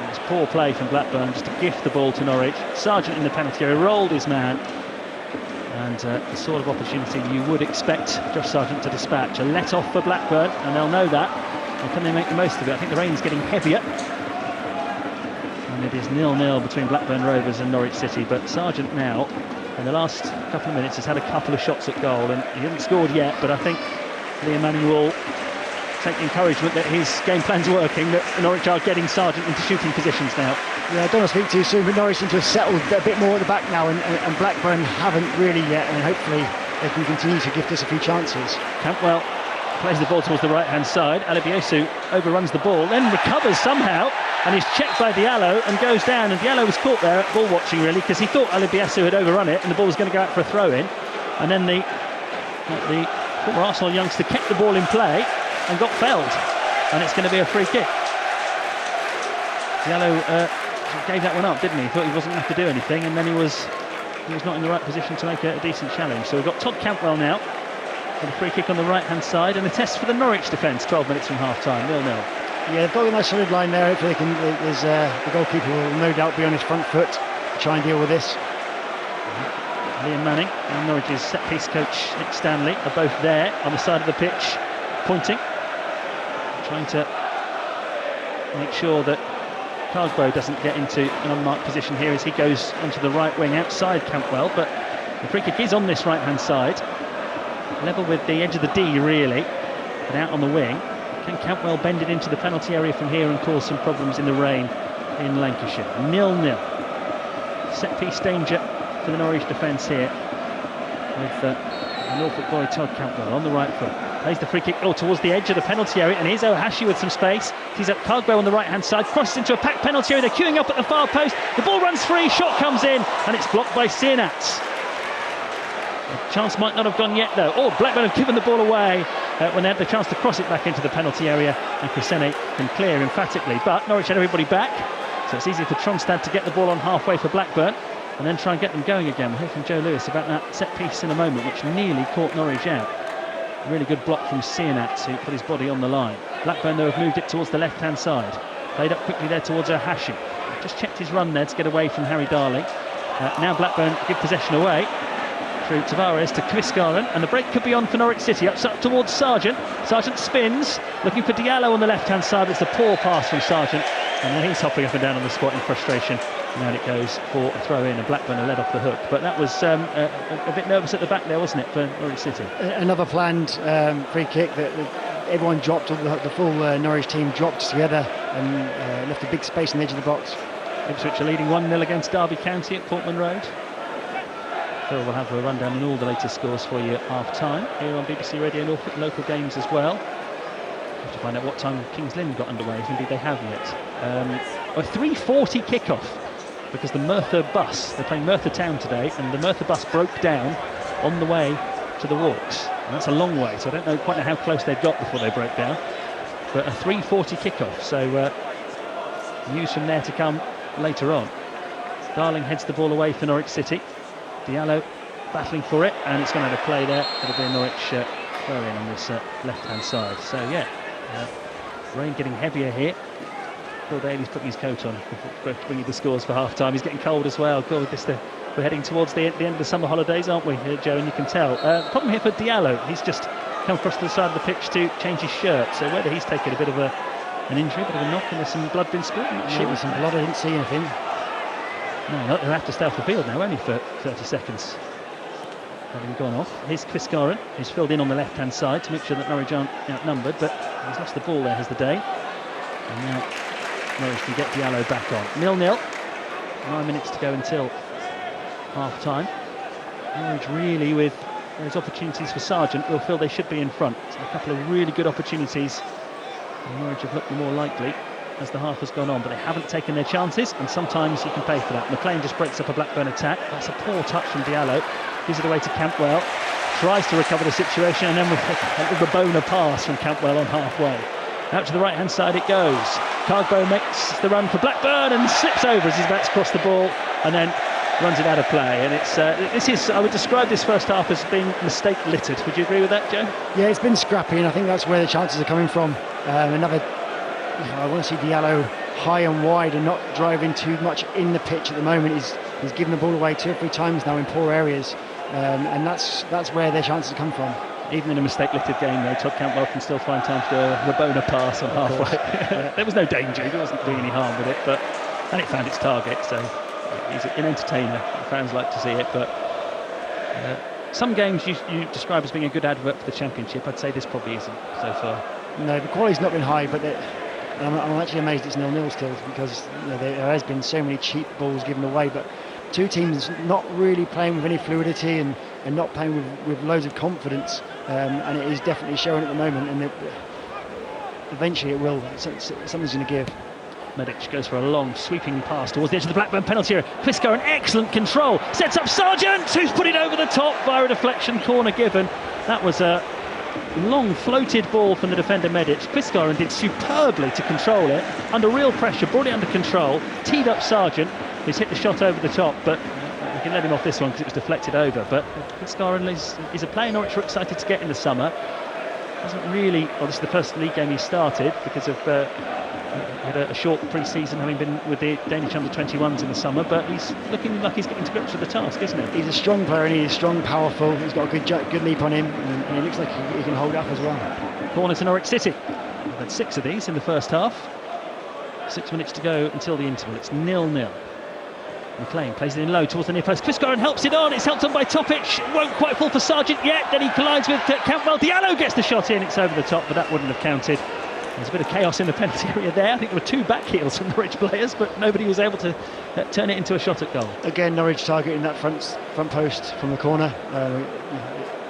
It's poor play from Blackburn just to gift the ball to Norwich. Sargent in the penalty area rolled his man, and the sort of opportunity you would expect Josh Sargent to dispatch. A let off for Blackburn, and they'll know that. And can they make the most of it? I think the rain's getting heavier, and it is 0-0 between Blackburn Rovers and Norwich City. But Sargent now, in the last couple of minutes, has had a couple of shots at goal, and he hasn't scored yet, but I think Liam Manning will take the encouragement that his game plan's working, that Norwich are getting Sargent into shooting positions now. Yeah, I don't want to speak too soon, but Norwich seem to have settled a bit more at the back now, and Blackburn haven't really yet, and hopefully they can continue to gift us a few chances. Campbell plays the ball towards the right hand side. Alibiesu overruns the ball, then recovers somehow and is checked by Diallo and goes down, and Diallo was caught there at ball watching really, because he thought Alibiesu had overrun it and the ball was going to go out for a throw in, and then the former Arsenal youngster kept the ball in play and got felled, and it's going to be a free kick. Diallo gave that one up, didn't he? He thought he wasn't going to have to do anything, and then he was not in the right position to make a decent challenge. So we've got Todd Campbell now with a free kick on the right hand side, and a test for the Norwich defence 12 minutes from half time. 0-0. Yeah, they've got a nice solid line there. Hopefully the goalkeeper will no doubt be on his front foot to try and deal with this. Liam Manning and Norwich's set piece coach Nick Stanley are both there on the side of the pitch, pointing, trying to make sure that Cargbo doesn't get into an unmarked position here as he goes onto the right wing outside Campbell. But the free kick is on this right hand side, level with the edge of the D really, but out on the wing. Can Campbell bend it into the penalty area from here and cause some problems in the rain in Lancashire? 0-0. Set piece danger for the Norwich defence here. with the Norfolk boy Todd Campbell on the right foot. Plays the free kick towards the edge of the penalty area, and here's Ohashi with some space. He's at Cardwell on the right hand side, crosses into a packed penalty area. They're queuing up at the far post. The ball runs free, shot comes in, and it's blocked by Sienat. The chance might not have gone yet though. Blackburn have given the ball away when they had the chance to cross it back into the penalty area, and Crescene can clear emphatically. But Norwich had everybody back, so it's easy for Tronstad to get the ball on halfway for Blackburn and then try and get them going again. We'll hear from Joe Lewis about that set piece in a moment, which nearly caught Norwich out. Really good block from Sienat, who put his body on the line. Blackburn, though, have moved it towards the left-hand side. Played up quickly there towards Ohashi. Just checked his run there to get away from Harry Darling. Now Blackburn give possession away through Tavares to Quisgaran, and the break could be on for Norwich City. Up towards Sargent. Sargent spins, looking for Diallo on the left-hand side. It's a poor pass from Sargent, and then he's hopping up and down on the spot in frustration. Now it goes for a throw in, and Blackburn are led off the hook. But that was a bit nervous at the back there, wasn't it, for Norwich City? Another planned free kick that everyone dropped, the full Norwich team dropped together and left a big space on the edge of the box. Ipswich are leading 1-0 against Derby County at Portman Road. Phil will have a rundown on all the latest scores for you at half-time here on BBC Radio Norfolk, local games as well. Have to find out what time Kings Lynn got underway, if indeed they have yet. A 3:40 kickoff, because the Merthyr bus, they're playing Merthyr Town today, and the Merthyr bus broke down on the way to the walks. And that's a long way, so I don't quite know how close they'd got before they broke down. But a 3:40 kickoff, so news from there to come later on. Darling heads the ball away for Norwich City. Diallo battling for it, and it's gone out of play there. It'll be a Norwich throw in on this left-hand side. So yeah, rain getting heavier here. Phil Daly's putting his coat on to bring you the scores for half-time. He's getting cold as well. God, we're heading towards the end of the summer holidays, aren't we, Joe? And you can tell. Problem here for Diallo. He's just come across to the side of the pitch to change his shirt. So whether he's taken a bit of an injury, a bit of a knock, and there's some blood been spilled. There was some blood. I didn't see anything. No, they'll have to stay off the field now, only for 30 seconds. Having gone off. Here's Quisgaran, who's filled in on the left-hand side to make sure that Norwich aren't outnumbered, but he's lost the ball there, has the day. And now Norwich can get Diallo back on. 0-0. 9 minutes to go until half-time. Norwich really, with those opportunities for Sargent, will feel they should be in front. So a couple of really good opportunities. And Norwich have looked more likely as the half has gone on, but they haven't taken their chances, and sometimes you can pay for that. McLean just breaks up a Blackburn attack. That's a poor touch from Diallo. Gives it away to Campbell. Tries to recover the situation, and then with a Rabona pass from Campbell on halfway. Out to the right-hand side it goes. Cardbo makes the run for Blackburn and slips over as he's about to cross the ball, and then runs it out of play. And it's I would describe this first half as being mistake littered. Would you agree with that, Joe? Yeah, it's been scrappy, and I think that's where the chances are coming from. I want to see Diallo high and wide and not driving too much in the pitch at the moment. He's given the ball away 2 or 3 times now in poor areas, and that's where their chances come from. Even in a mistake-littered game, though, Todd Campbell can still find time to do a Rabona pass on halfway. There was no danger, he wasn't doing any harm with it, and it found its target, so he's an entertainer. Fans like to see it, but some games you describe as being a good advert for the Championship. I'd say this probably isn't so far. No, the quality's not been high, but I'm actually amazed it's 0-0 still, because there has been so many cheap balls given away, but two teams not really playing with any fluidity and not playing with loads of confidence, and it is definitely showing at the moment, and eventually it will, something's going to give. Medic goes for a long sweeping pass towards the edge of the Blackburn penalty area. Quisgaran, excellent control, sets up Sargent, who's put it over the top via a deflection, corner given. That was a long floated ball from the defender Medic. Quisgaran did superbly to control it under real pressure, brought it under control, teed up Sargent, who's hit the shot over the top, but we can let him off this one because it was deflected over. But Quisgaran is a player Norwich were excited to get in the summer. Hasn't really, well, this is the first league game he started because of had a short pre-season, having been with the Danish under-21s in the summer, but he's looking like he's getting to grips with the task, isn't he? He's a strong player, and he's strong, powerful. He's got a good leap on him, and he looks like he can hold up as well. Corner to Norwich City. We've had 6 of these in the first half. 6 minutes to go until the interval. It's 0-0. McLean plays it in low towards the near post. Quisgaran helps it on. It's helped on by Topic. It won't quite fall for Sargent yet. Then he collides with Campbell. Diallo gets the shot in. It's over the top, but that wouldn't have counted. There's a bit of chaos in the penalty area there. I think there were 2 back heels from Norwich players, but nobody was able to turn it into a shot at goal. Again, Norwich targeting that front post from the corner.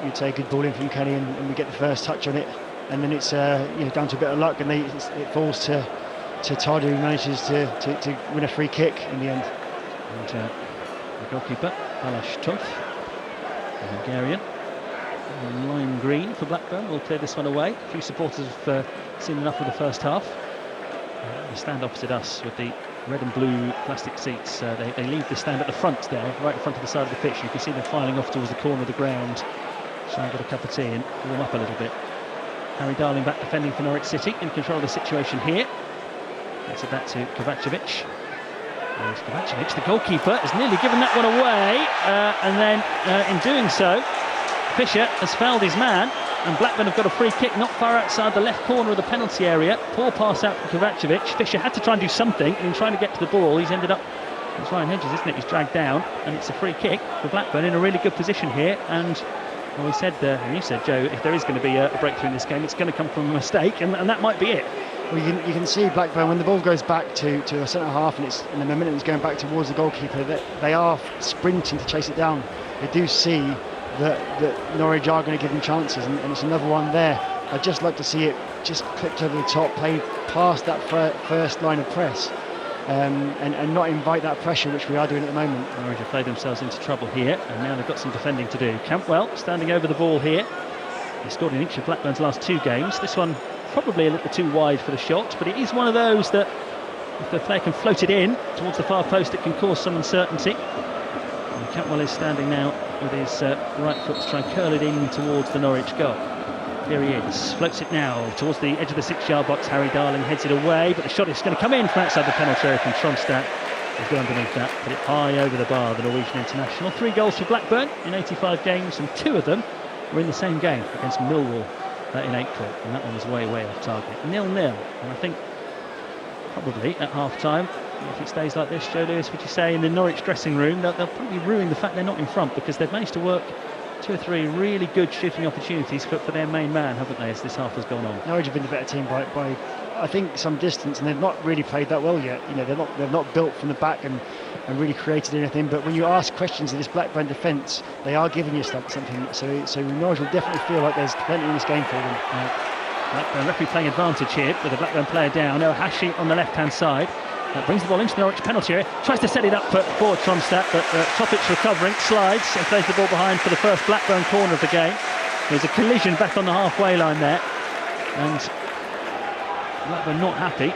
You'd say a good ball in from Kenny, and we get the first touch on it, and then it's down to a bit of luck, and it falls to Todd, who manages to win a free kick in the end. And the goalkeeper, Balash Tumph, the Hungarian, lime green for Blackburn, will clear this one away. A few supporters have seen enough of the first half. They stand opposite us with the red and blue plastic seats. They leave the stand at the front there, right in front of the side of the pitch. You can see them filing off towards the corner of the ground, try and get a cup of tea and warm up a little bit. Harry Darling back defending for Norwich City, in control of the situation here. Gets it back to Kovacevic. There's Kovacevic, the goalkeeper, has nearly given that one away, and then in doing so, Fisher has fouled his man, and Blackburn have got a free kick not far outside the left corner of the penalty area. Poor pass out from Kovacevic. Fisher had to try and do something, and in trying to get to the ball, he's ended up, it's Ryan Hedges, isn't it? He's dragged down, and it's a free kick for Blackburn in a really good position here. And well, we said, and you said, Joe, if there is going to be a breakthrough in this game, it's going to come from a mistake, and that might be it. Well, you can see Blackburn, when the ball goes back to a centre half, and the momentum is going back towards the goalkeeper, that they are sprinting to chase it down. They do see that Norwich are going to give them chances, and it's another one there. I'd just like to see it just clipped over the top, played past that first line of press, and not invite that pressure, which we are doing at the moment. Norwich have played themselves into trouble here, and now they've got some defending to do. Campbell standing over the ball here. He scored in each of Blackburn's last 2 games. This one probably a little too wide for the shot, but it is one of those that if the player can float it in towards the far post, it can cause some uncertainty. And Campbell is standing now with his right foot to try and curl it in towards the Norwich goal. Here he is, floats it now towards the edge of the 6-yard box. Harry Darling heads it away, but the shot is going to come in from outside the penalty area from Tronstad. He'll go underneath that, put it high over the bar, the Norwegian international. 3 goals for Blackburn in 85 games, and 2 of them were in the same game against Millwall in April, and that one was way off target. 0-0, and I think probably at half-time, if it stays like this, Joe Lewis, would you say in the Norwich dressing room, they'll probably ruin the fact they're not in front, because they've managed to work 2 or 3 really good shooting opportunities for their main man, haven't they, as this half has gone on? Norwich have been the better team by I think some distance, and they've not really played that well yet. You know, they've not built from the back and really created anything. But when you ask questions of this Blackburn defence, they are giving you something. So Norwich will definitely feel like there's plenty in this game for them. Blackburn referee playing advantage here with a Blackburn player down. Hashi on the left-hand side. Brings the ball into the Norwich penalty area. Tries to set it up for Tronstad, but Topic recovering, slides and plays the ball behind for the first Blackburn corner of the game. There's a collision back on the halfway line there, and Blackburn not happy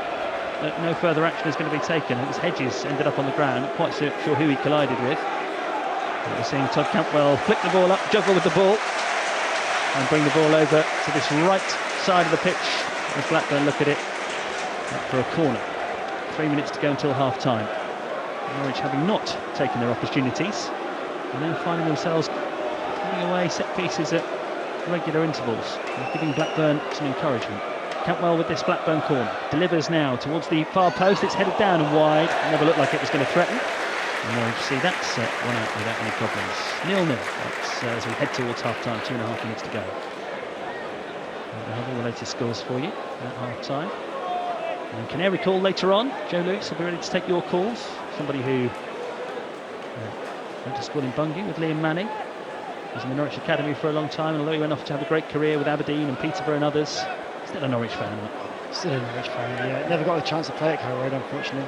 that no further action is going to be taken. It was Hedges ended up on the ground, not quite sure who he collided with. But we're seeing Todd Campbell flick the ball up, juggle with the ball, and bring the ball over to this right side of the pitch as Blackburn look at it for a corner. 3 minutes to go until half-time. Norwich having not taken their opportunities, and then finding themselves giving away set pieces at regular intervals, and giving Blackburn some encouragement. Campbell with this Blackburn corner, delivers now towards the far post. It's headed down and wide. It never looked like it was going to threaten. And Norwich see that's one out without any problems. 0-0 as we head towards half-time, 2.5 minutes to go. And we'll have all the latest scores for you at half-time. And Canary call later on. Joe Lewis will be ready to take your calls. Somebody who went to school in Bungay with Liam Manning. Was in the Norwich Academy for a long time, and although he went off to have a great career with Aberdeen and Peterborough and others, still a Norwich fan. Still a Norwich fan, yeah. Never got a chance to play at Carrow Road, unfortunately.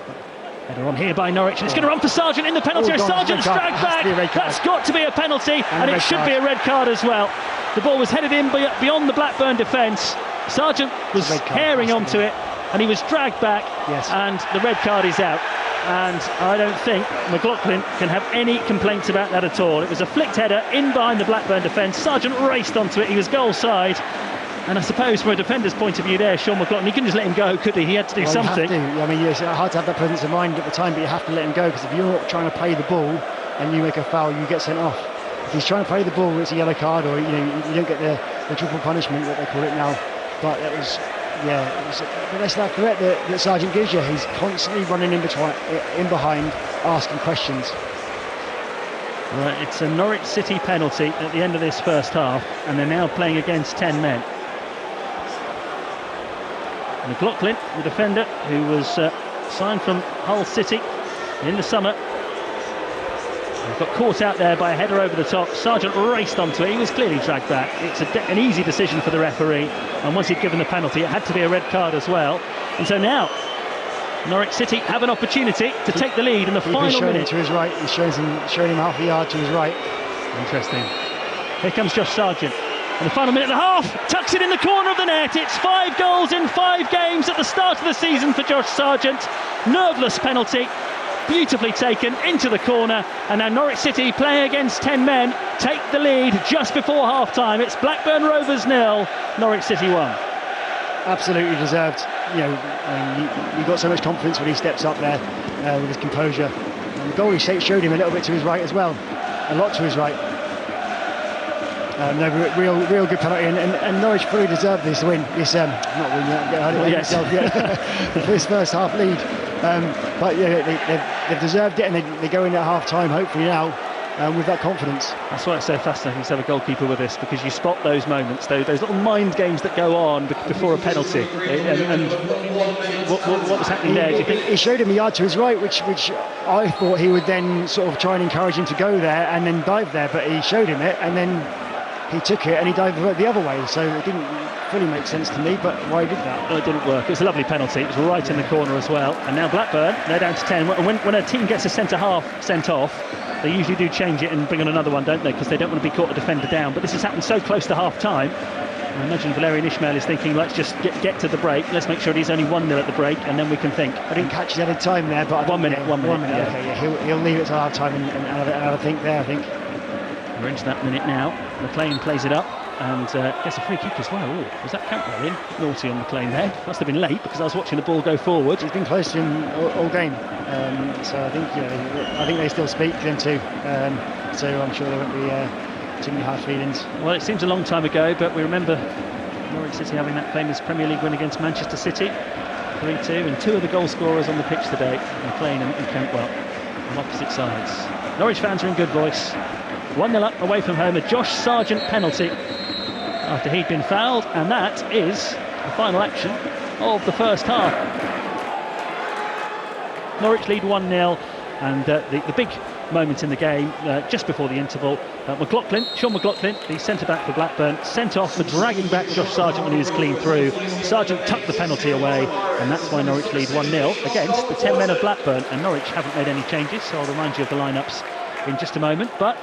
Header on here by Norwich, and it's going to run for Sargent in the penalty area. Sargent's dragged back. That's got to be a penalty, and it should be a red card as well. The ball was headed in beyond the Blackburn defence. Sargent was herring onto it, and he was dragged back, and the red card is out. And I don't think McLaughlin can have any complaints about that at all. It was a flicked header in behind the Blackburn defence. Sargent raced onto it. He was goal side. And I suppose from a defender's point of view there, Sean McLaughlin, he couldn't just let him go, could he? He had to do something. You have to. I mean, it's hard to have that presence of mind at the time, but you have to let him go, because if you're not trying to play the ball and you make a foul, you get sent off. If he's trying to play the ball, it's a yellow card, or you don't get the triple punishment, what they call it now. But it was, but that's that threat that Sargent gives you. He's constantly running in behind, asking questions. Right, it's a Norwich City penalty at the end of this first half, and they're now playing against 10 men. McLaughlin, the defender, who was signed from Hull City in the summer. Got caught out there by a header over the top. Sargent raced onto it. He was clearly dragged back. It's an easy decision for the referee, and once he'd given the penalty, it had to be a red card as well. And so now Norwich City have an opportunity to take the lead in the final minute. To his right, he's showing him half a yard to his right. Interesting. Here comes Josh Sargent. In the final minute and a half, tucks it in the corner of the net. It's 5 goals in 5 games at the start of the season for Josh Sargent. Nerveless penalty, beautifully taken into the corner, and now Norwich City, playing against 10 men, take the lead just before half-time. It's Blackburn Rovers 0, Norwich City 1. Absolutely deserved. You know, he got so much confidence when he steps up there with his composure. And the goal he showed him a little bit to his right as well, a lot to his right. Real good penalty, and Norwich fully deserved this win. This not win yet, I don't know myself yet. For his first half lead, but yeah, they've deserved it, and they go in at half time hopefully now with that confidence. That's why it's so fascinating to have a goalkeeper with this, because you spot those moments, those little mind games that go on before a penalty. And what was happening there? Do you think he showed him a yard to his right, which I thought he would then sort of try and encourage him to go there and then dive there, but he showed him it and then he took it and he dived the other way, so it didn't fully make sense to me, but why did that? Well, it didn't work. It was a lovely penalty. It was right in the corner as well. And now Blackburn, they're down to 10. When a team gets a centre-half sent off, they usually do change it and bring on another one, don't they? Because they don't want to be caught a defender down. But this has happened so close to half-time. I imagine Valerian Ismail is thinking, let's just get to the break. Let's make sure it is only 1-0 at the break, and then we can think. I didn't catch the added time there, but 1 minute. Yeah. Okay, yeah, he'll leave it to half-time and have a think there, I think. We're into that minute now. McLean plays it up and gets a free kick as well. Ooh, was that Cantwell in? Naughty on McLean there. Must have been late because I was watching the ball go forward. He's been close to him all game, so I think they still speak to him too. So I'm sure there won't be too many hard feelings. Well, it seems a long time ago, but we remember Norwich City having that famous Premier League win against Manchester City, 3-2, and 2 of the goal scorers on the pitch today, McLean and Cantwell, on opposite sides. Norwich fans are in good voice. 1-0 up away from home, a Josh Sargent penalty after he'd been fouled, and that is the final action of the first half. Norwich lead 1-0, and the big moment in the game just before the interval, Sean McLaughlin, the centre-back for Blackburn, sent off for dragging back Josh Sargent when he was clean through. Sargent tucked the penalty away, and that's why Norwich lead 1-0 against the 10 men of Blackburn, and Norwich haven't made any changes, so I'll remind you of the lineups in just a moment. But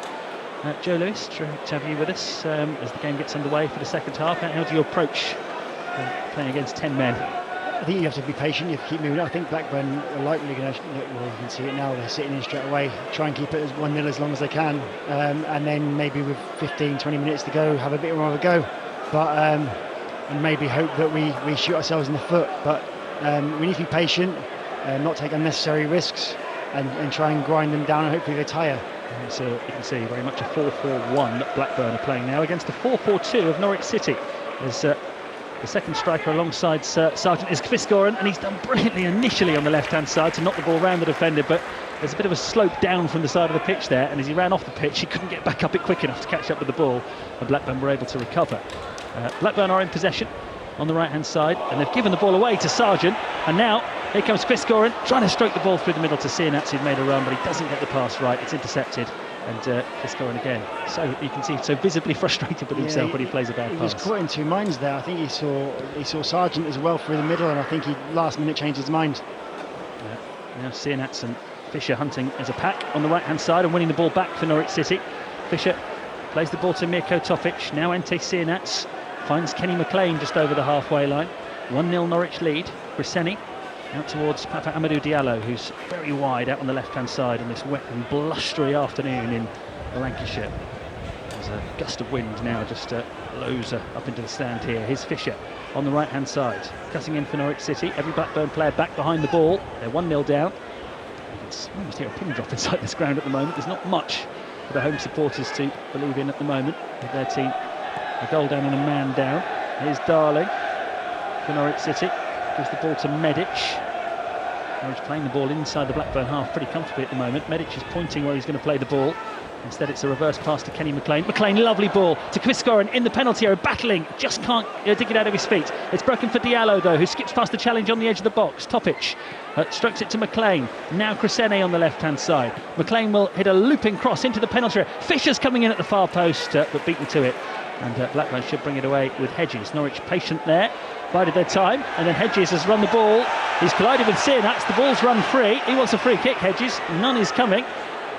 Joe Lewis, terrific to have you with us as the game gets underway for the second half. How do you approach playing against 10 men? I think you have to be patient, you have to keep moving. I think Blackburn are likely going to, well, you can see it now, they're sitting in straight away, try and keep it as 1-0 as long as they can, and then maybe with 15-20 minutes to go have a bit more of a go, but and maybe hope that we shoot ourselves in the foot. But we need to be patient, not take unnecessary risks, and try and grind them down, and hopefully they tire. So you can see very much a 4-4-1 that Blackburn are playing now against the 4-4-2 of Norwich City. There's the second striker alongside Sargent is Kviskoren, and he's done brilliantly initially on the left-hand side to knock the ball round the defender, but there's a bit of a slope down from the side of the pitch there, and as he ran off the pitch he couldn't get back up it quick enough to catch up with the ball, and Blackburn were able to recover. Blackburn are in possession on the right-hand side, and they've given the ball away to Sargent, and now here comes Kviskoren trying to stroke the ball through the middle to Sienats, who'd made a run, but he doesn't get the pass right. It's intercepted, and Kviskoren again. So you can see so visibly frustrated with himself when he plays a bad pass. He was caught in two minds there. I think he saw Sargent as well through the middle, and I think he last minute changed his mind. Now Sienats and Fisher hunting as a pack on the right-hand side and winning the ball back for Norwich City. Fisher plays the ball to Mirko Topic. Now Ente Sienats finds Kenny McLean just over the halfway line. 1-0 Norwich lead. Griseni out towards Papa Amadou Diallo, who's very wide out on the left-hand side on this wet and blustery afternoon in Lancashire. There's a gust of wind now just blows up into the stand here. Here's Fisher on the right-hand side, cutting in for Norwich City. Every Blackburn player back behind the ball. They're 1-0 down. It's almost hear a pin drop inside this ground at the moment. There's not much for the home supporters to believe in at the moment with their team. A goal down and a man down. Here's Darling for Norwich City. Gives the ball to Medic. Norwich playing the ball inside the Blackburn half pretty comfortably at the moment. Medic is pointing where he's going to play the ball. Instead, it's a reverse pass to Kenny McLean. McLean, lovely ball to Quiscoran in the penalty area, battling, just can't dig it out of his feet. It's broken for Diallo, though, who skips past the challenge on the edge of the box. Topic strokes it to McLean. Now Crescene on the left-hand side. McLean will hit a looping cross into the penalty area. Fisher's coming in at the far post, but beaten to it. And Blackburn should bring it away with Hedges. Norwich patient there, bided their time, and then Hedges has run the ball. He's collided with Sienats, the ball's run free. He wants a free kick, Hedges, none is coming.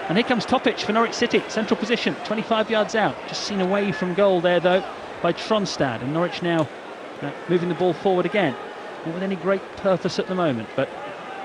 And here comes Topic for Norwich City, central position, 25 yards out. Just seen away from goal there, though, by Tronstad. And Norwich now moving the ball forward again. Not with any great purpose at the moment, but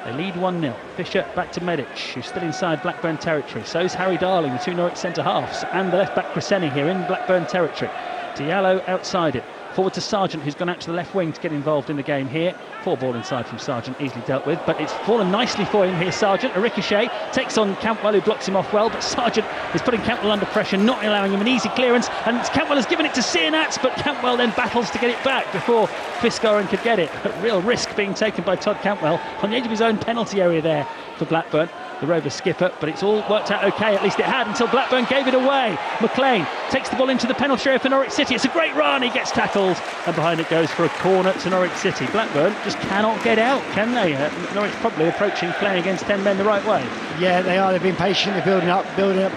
they lead 1-0. Fisher back to Medic, who's still inside Blackburn territory. So is Harry Darling, the two Norwich centre-halves, and the left-back Cresceni here in Blackburn territory. Diallo outside it. Forward to Sargent, who's gone out to the left wing to get involved in the game here. Poor ball inside from Sargent, easily dealt with, but it's fallen nicely for him here, Sargent. A ricochet, takes on Cantwell, who blocks him off well, but Sargent is putting Cantwell under pressure, not allowing him an easy clearance, and Cantwell has given it to Sienats, but Cantwell then battles to get it back before Quiscoran could get it. A real risk being taken by Todd Cantwell on the edge of his own penalty area there for Blackburn, the Rovers skipper, but it's all worked out okay, at least it had, until Blackburn gave it away. McLean takes the ball into the penalty area for Norwich City. It's a great run, he gets tackled, and behind it goes for a corner to Norwich City. Blackburn just cannot get out, can they? Norwich probably approaching playing against 10 men the right way. Yeah, they are. They've been patient, they're building up,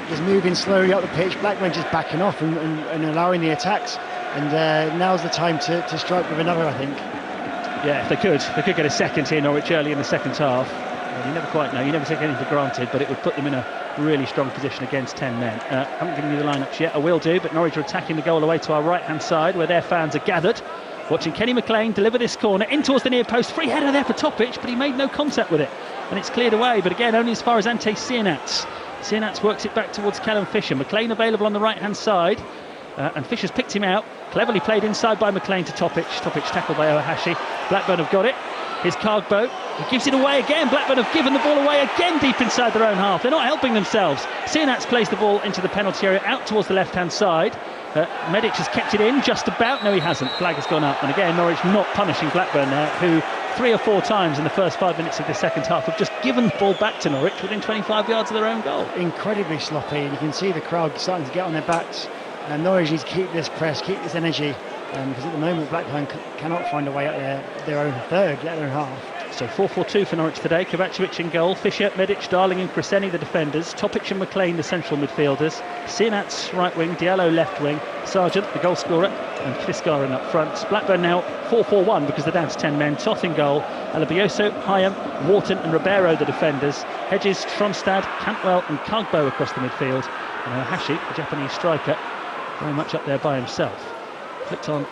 just moving slowly up the pitch. Blackburn just backing off and allowing the attacks, and now's the time to strike with another, I think. Yeah, if they could get a second here, Norwich, early in the second half. Well, you never quite know, you never take anything for granted, but it would put them in a really strong position against 10 men. I haven't given you the lineups yet, I will do, but Norwich are attacking the goal away to our right-hand side, where their fans are gathered, watching Kenny McLean deliver this corner in towards the near post. Free header there for Topic, but he made no contact with it, and it's cleared away, but again, only as far as Ante Sienats. Sienats works it back towards Callum Fisher. McLean available on the right-hand side, and Fisher's picked him out. Cleverly played inside by McLean to Topic. Topic tackled by Ohashi. Blackburn have got it. Here's Cargbo, who gives it away again. Blackburn have given the ball away again deep inside their own half. They're not helping themselves. Sienats plays the ball into the penalty area out towards the left-hand side. Medic has kept it in just about. No, he hasn't. Flag has gone up. And again, Norwich not punishing Blackburn there, who 3 or 4 times in the first 5 minutes of the second half have just given the ball back to Norwich within 25 yards of their own goal. Incredibly sloppy, and you can see the crowd starting to get on their backs. And Norwich needs to keep this press, keep this energy, because at the moment Blackburn cannot find a way out their own third, let alone half. So 4-4-2 for Norwich today. Kovacevic in goal, Fisher, Medic, Darling and Cresceni the defenders, Topic and McLean the central midfielders, Sienats right wing, Diallo left wing, Sargent the goal scorer, and Quiscoran up front. Blackburn now 4-4-1 because they're down to 10 men. Toth in goal, Alabioso, Hyam, Wharton and Ribeiro the defenders, Hedges, Tronstad, Cantwell and Cargbo across the midfield, and Ohashi, the Japanese striker, very much up there by himself. Flicked on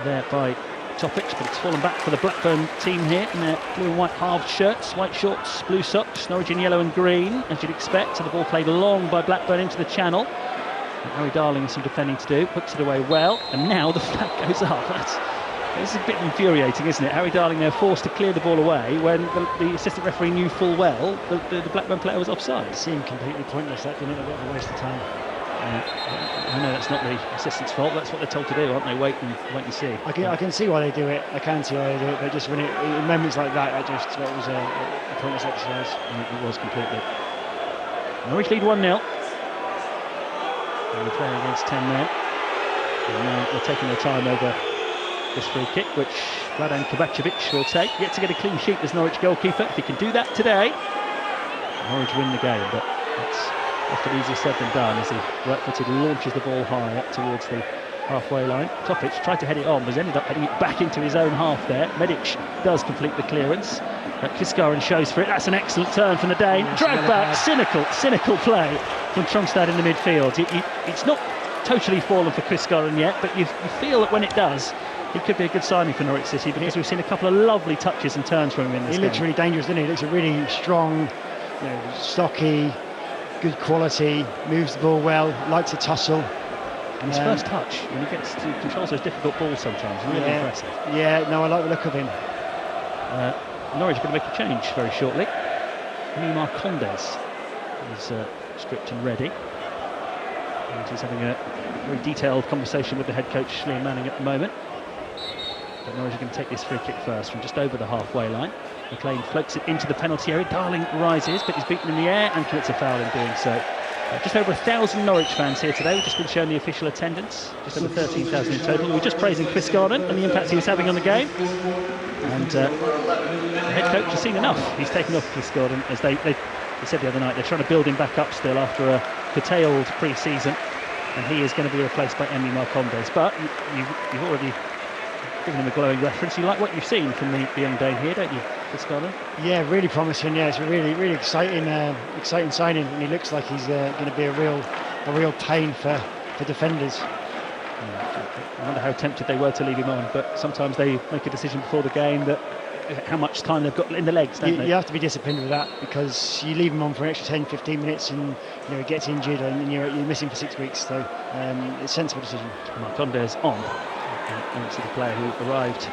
there by Topic, but it's fallen back for the Blackburn team here in their blue and white halved shirts, white shorts, blue socks, Norwich in yellow and green, as you'd expect. So the ball played long by Blackburn into the channel. And Harry Darling has some defending to do, puts it away well, and now the flag goes up. This is a bit infuriating, isn't it? Harry Darling there forced to clear the ball away when the assistant referee knew full well the Blackburn player was offside. It seemed completely pointless, that didn't it? A bit of a waste of time. I know that's not the assistant's fault. That's what they're told to do, aren't they? Wait and see. I can see why they do it. I can see why they do it. But just when in moments like that, it was a pointless exercise. It was completely. Norwich lead 1-0. And they're playing against 10 men. And now they're taking their time over this free kick, which Vladan Kovacevic will take. Yet to get a clean sheet as Norwich goalkeeper. If he can do that today, Norwich win the game. But it's often easier said than done as he right-footed launches the ball high up towards the halfway line. Topic tried to head it on, but ended up heading it back into his own half there. Medic does complete the clearance. Quiscoran shows for it. That's an excellent turn from the Dane. Drag back, cynical play from Tronstad in the midfield. It's not totally fallen for Quiscoran yet, but you feel that when it does, he could be a good signing for Norwich City, because we've seen a couple of lovely touches and turns from him in this game. He's literally dangerous, isn't he? He looks a really strong, stocky, good quality, moves the ball well, likes a tussle. And his first touch, when he gets to controls those difficult balls sometimes, really impressive. Yeah, no, I like the look of him. Norwich are going to make a change very shortly. Neymar Condes is stripped and ready. And he's having a very detailed conversation with the head coach, Liam Manning, at the moment. But Norwich are going to take this free kick first from just over the halfway line. McLean floats it into the penalty area. Darling rises, but he's beaten in the air and commits a foul in doing so. Just over 1,000 Norwich fans here today. We've just been shown the official attendance, just over 13,000 in total. We're just praising Chris Garden and the impact he was having on the game. And the head coach has seen enough. He's taken off Chris Garden, as they said the other night. They're trying to build him back up still after a curtailed pre-season, and he is going to be replaced by Emi Marcondes. But you've already given him a glowing reference. You like what you've seen from the young Dane here, don't you, Chris Garden? Yeah, really promising. Yeah, it's a really exciting signing, and he looks like he's going to be a real pain for defenders. I wonder how tempted they were to leave him on, but sometimes they make a decision before the game that how much time they've got in the legs, don't they? You have to be disciplined with that, because you leave him on for an extra 10-15 minutes and he gets injured and you're missing for 6 weeks. So it's a sensible decision. Marcondes on. Obviously the player who arrived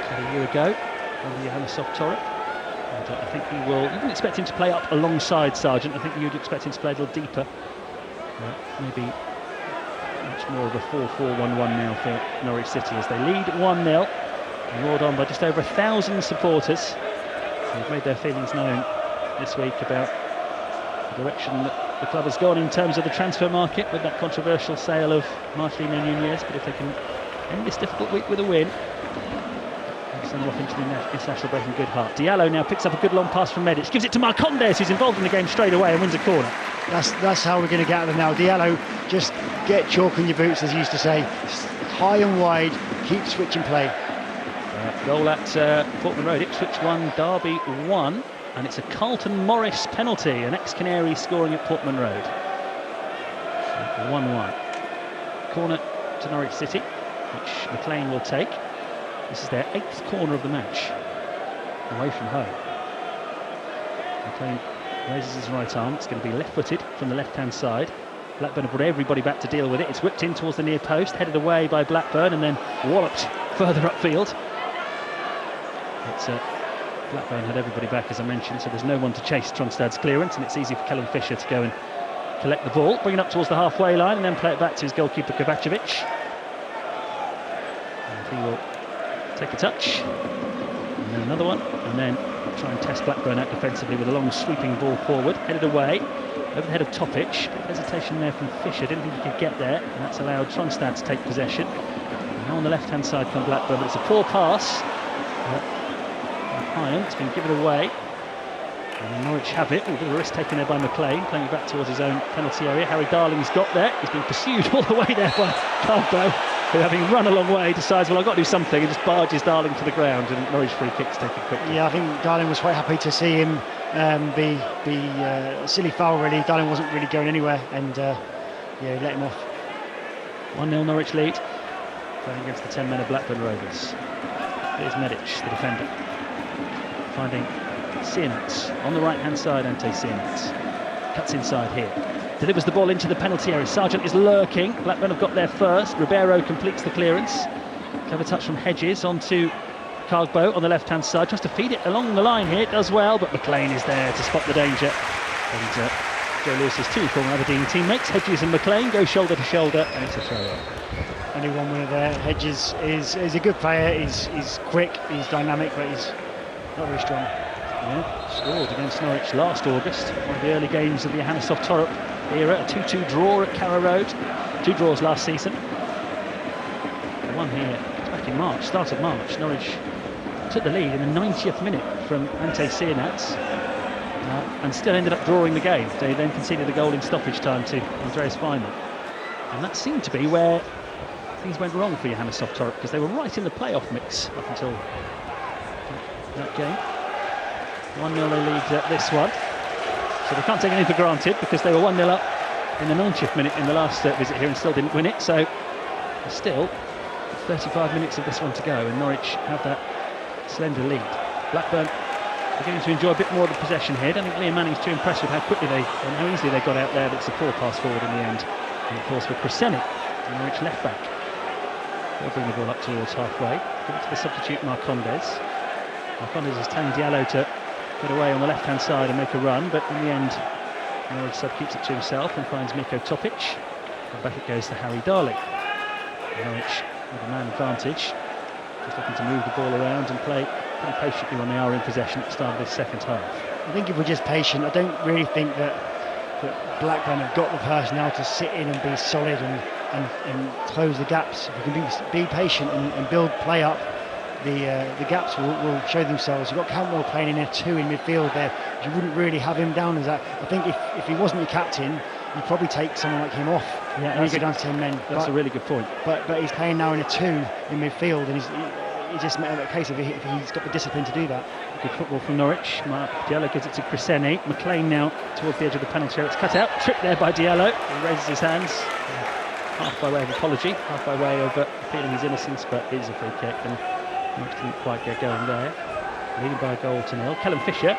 about a year ago on the Johannes Torp. And I think you wouldn't expect him to play up alongside Sargent. I think you'd expect him to play a little deeper. Maybe much more of a 4-4-1-1 now for Norwich City as they lead 1-0. Roared on by just over 1,000 supporters. They've made their feelings known this week about the direction that the club has gone in terms of the transfer market with that controversial sale of Marcelino Nunez. But if they can end this difficult week with a win, they'll send them off into the international break in good heart. Diallo now picks up a good long pass from Medic, gives it to Marcondes, who's involved in the game straight away and wins a corner. That's how we're going to get at them now. Diallo, just get chalk on your boots, as you used to say. High and wide, keep switching play. Goal at Portman Road. Ipswich 1, Derby 1, and it's a Carlton Morris penalty, an ex-Canary scoring at Portman Road. 1-1. Corner to Norwich City, which McLean will take. This is their 8th corner of the match, away from home. McLean raises his right arm. It's going to be left-footed from the left-hand side. Blackburn have brought everybody back to deal with it. It's whipped in towards the near post, headed away by Blackburn, and then walloped further upfield. It's Blackburn had everybody back, as I mentioned, so there's no one to chase Tronstad's clearance, and it's easy for Kellen Fisher to go and collect the ball, bring it up towards the halfway line, and then play it back to his goalkeeper Kovacevic. And he will take a touch, and then another one, and then try and test Blackburn out defensively with a long sweeping ball forward, headed away over the head of Topic. Hesitation there from Fisher, didn't think he could get there, and that's allowed Tronstad to take possession. And now on the left-hand side come Blackburn, but it's a poor pass. It's been given away, and Norwich have it. A bit of a risk taken there by McLean, playing it back towards his own penalty area. Harry Darling's got there. He's been pursued all the way there by Carbo, who, having run a long way, decides, well, I've got to do something, and just barges Darling to the ground, and Norwich free kicks taken quickly. Yeah, I think Darling was quite happy to see him be a silly foul, really. Darling wasn't really going anywhere, and he let him off. 1-0 Norwich lead, playing against the 10 men of Blackburn Rovers. Here's Medic, the defender, finding Siemens on the right-hand side. Ante Siemens cuts inside here, delivers the ball into the penalty area. Sargent is lurking. Blackburn have got there first. Ribeiro completes the clearance. Clever touch from Hedges onto Cargbo on the left-hand side. Tries to feed it along the line here. Does well, but McLean is there to spot the danger. And Joe Lewis's two former Aberdeen teammates, Hedges and McLean, go shoulder to shoulder, and it's a throw-in. Only one winner there. Hedges is a good player. He's quick, he's dynamic, but he's not very strong. Yeah, scored against Norwich last August, one of the early games of the Johannes Torp era, a 2-2 draw at Carrow Road. 2 draws last season. The one here back in March, start of March. Norwich took the lead in the 90th minute from Ante Siemens, and still ended up drawing the game. They then conceded a goal in stoppage time to Andreas Feynman. And that seemed to be where things went wrong for Johannes Torp, because they were right in the playoff mix up until that game. 1-0 they lead this one, so they can't take anything for granted, because they were 1-0 up in the 90th minute in the last visit here and still didn't win it. So still 35 minutes of this one to go, and Norwich have that slender lead. Blackburn beginning to enjoy a bit more of the possession here. I don't think Liam Manning's too impressed with how quickly and how easily they got out there. That's a poor pass forward in the end, and of course with Krasenic, the Norwich left back. They'll bring the ball up towards halfway, give it to the substitute Marcondes. Marcondes is telling Diallo to get away on the left-hand side and make a run, but in the end, Norwich sub keeps it to himself and finds Miko Topic, and back it goes to Harry Darling. Norwich with a man advantage. just looking to move the ball around and play pretty patiently when they are in possession at the start of this second half. I think if we're just patient, I don't really think that Blackburn have got the personnel to sit in and be solid and close the gaps. If we can be patient and build play up, the gaps will show themselves. You've got Cantwell playing in a 2 in midfield there. You wouldn't really have him down as that. I think if he wasn't your captain, you'd probably take someone like him off and go down to 10 men. That's a really good point. But he's playing now in a 2 in midfield, and he's just a case of if he's got the discipline to do that. Good football from Norwich. Mark Diallo gives it to Cresceni. McLean now towards the edge of the penalty area. It's cut out. Tripped there by Diallo. He raises his hands. Half by way of apology, half by way of appealing his innocence, but it is a free kick and Norwich didn't quite get going there. Leading by a goal to 0. Callum Fisher,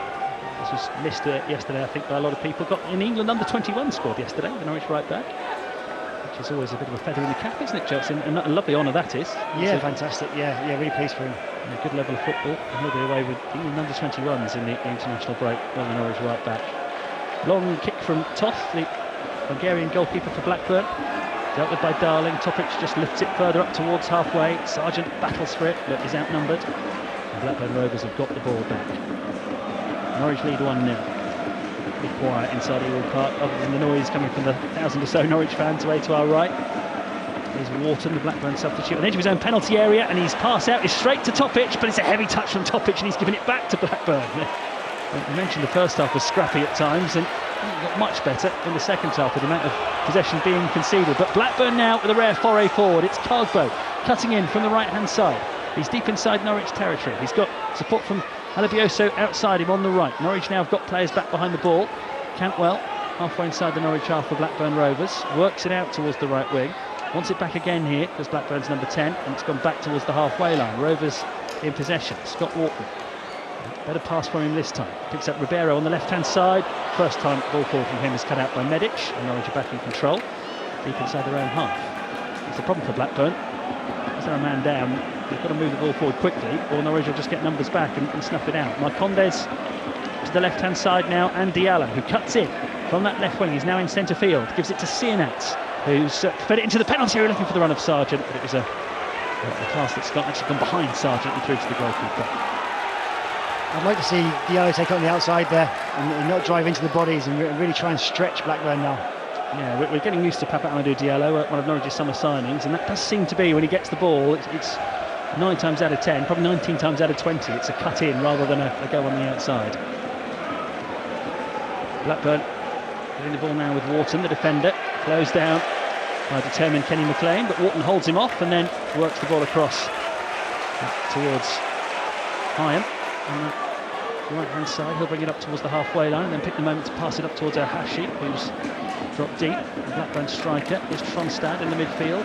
this was missed yesterday I think by a lot of people, got in England under 21 squad yesterday, the Norwich right back, which is always a bit of a feather in the cap, isn't it, Chelsea? And a lovely honour that is. Yeah, fantastic, yeah, really pleased for him. A good level of football, and he'll be away with England under 21s in the international break, on the Norwich right back. Long kick from Toth, the Hungarian goalkeeper for Blackburn. Dealt with by Darling. Topic just lifts it further up towards halfway. Sargent battles for it, but is outnumbered. And Blackburn Rovers have got the ball back. Norwich lead 1-0. Be quiet inside Ewood Park, other than the noise coming from the 1,000 or so Norwich fans away to our right. Here's Wharton, the Blackburn substitute, on the edge of his own penalty area, and his pass out is straight to Topic, but it's a heavy touch from Topic, and he's giving it back to Blackburn. I mentioned the first half was scrappy at times, and got much better in the second half with the amount of possession being conceded. But Blackburn now with a rare foray forward. It's Cargbo cutting in from the right-hand side. He's deep inside Norwich territory. He's got support from Alabioso outside him on the right. Norwich now have got players back behind the ball. Cantwell halfway inside the Norwich half for Blackburn Rovers. Works it out towards the right wing. Wants it back again here because Blackburn's number 10, and it's gone back towards the halfway line. Rovers in possession. Scott Walton. Better pass for him this time. Picks up Ribeiro on the left-hand side. First time ball forward from him is cut out by Medic, and Norwich are back in control, deep inside their own half. It's a problem for Blackburn. Is there a man down? They've got to move the ball forward quickly, or Norwich will just get numbers back and snuff it out. Marcondes to the left-hand side now, and Diallo, who cuts in from that left wing. He's now in centre field. Gives it to Sienat, who's fed it into the penalty area looking for the run of Sargent, but it was a pass that Scott actually gone behind Sargent and through to the goalkeeper. I'd like to see Diallo take it on the outside there and not drive into the bodies and really try and stretch Blackburn now. Yeah, we're getting used to Papa Amadou Diallo, one of Norwich's summer signings, and that does seem to be, when he gets the ball, it's 9 times out of 10, probably 19 times out of 20, it's a cut in rather than a go on the outside. Blackburn getting the ball now with Wharton, the defender, closed down by determined Kenny McLean, but Wharton holds him off and then works the ball across towards Hyam. On the right-hand side, he'll bring it up towards the halfway line and then pick the moment to pass it up towards Hashi, who's dropped deep. The Blackburn striker is Tronstad in the midfield.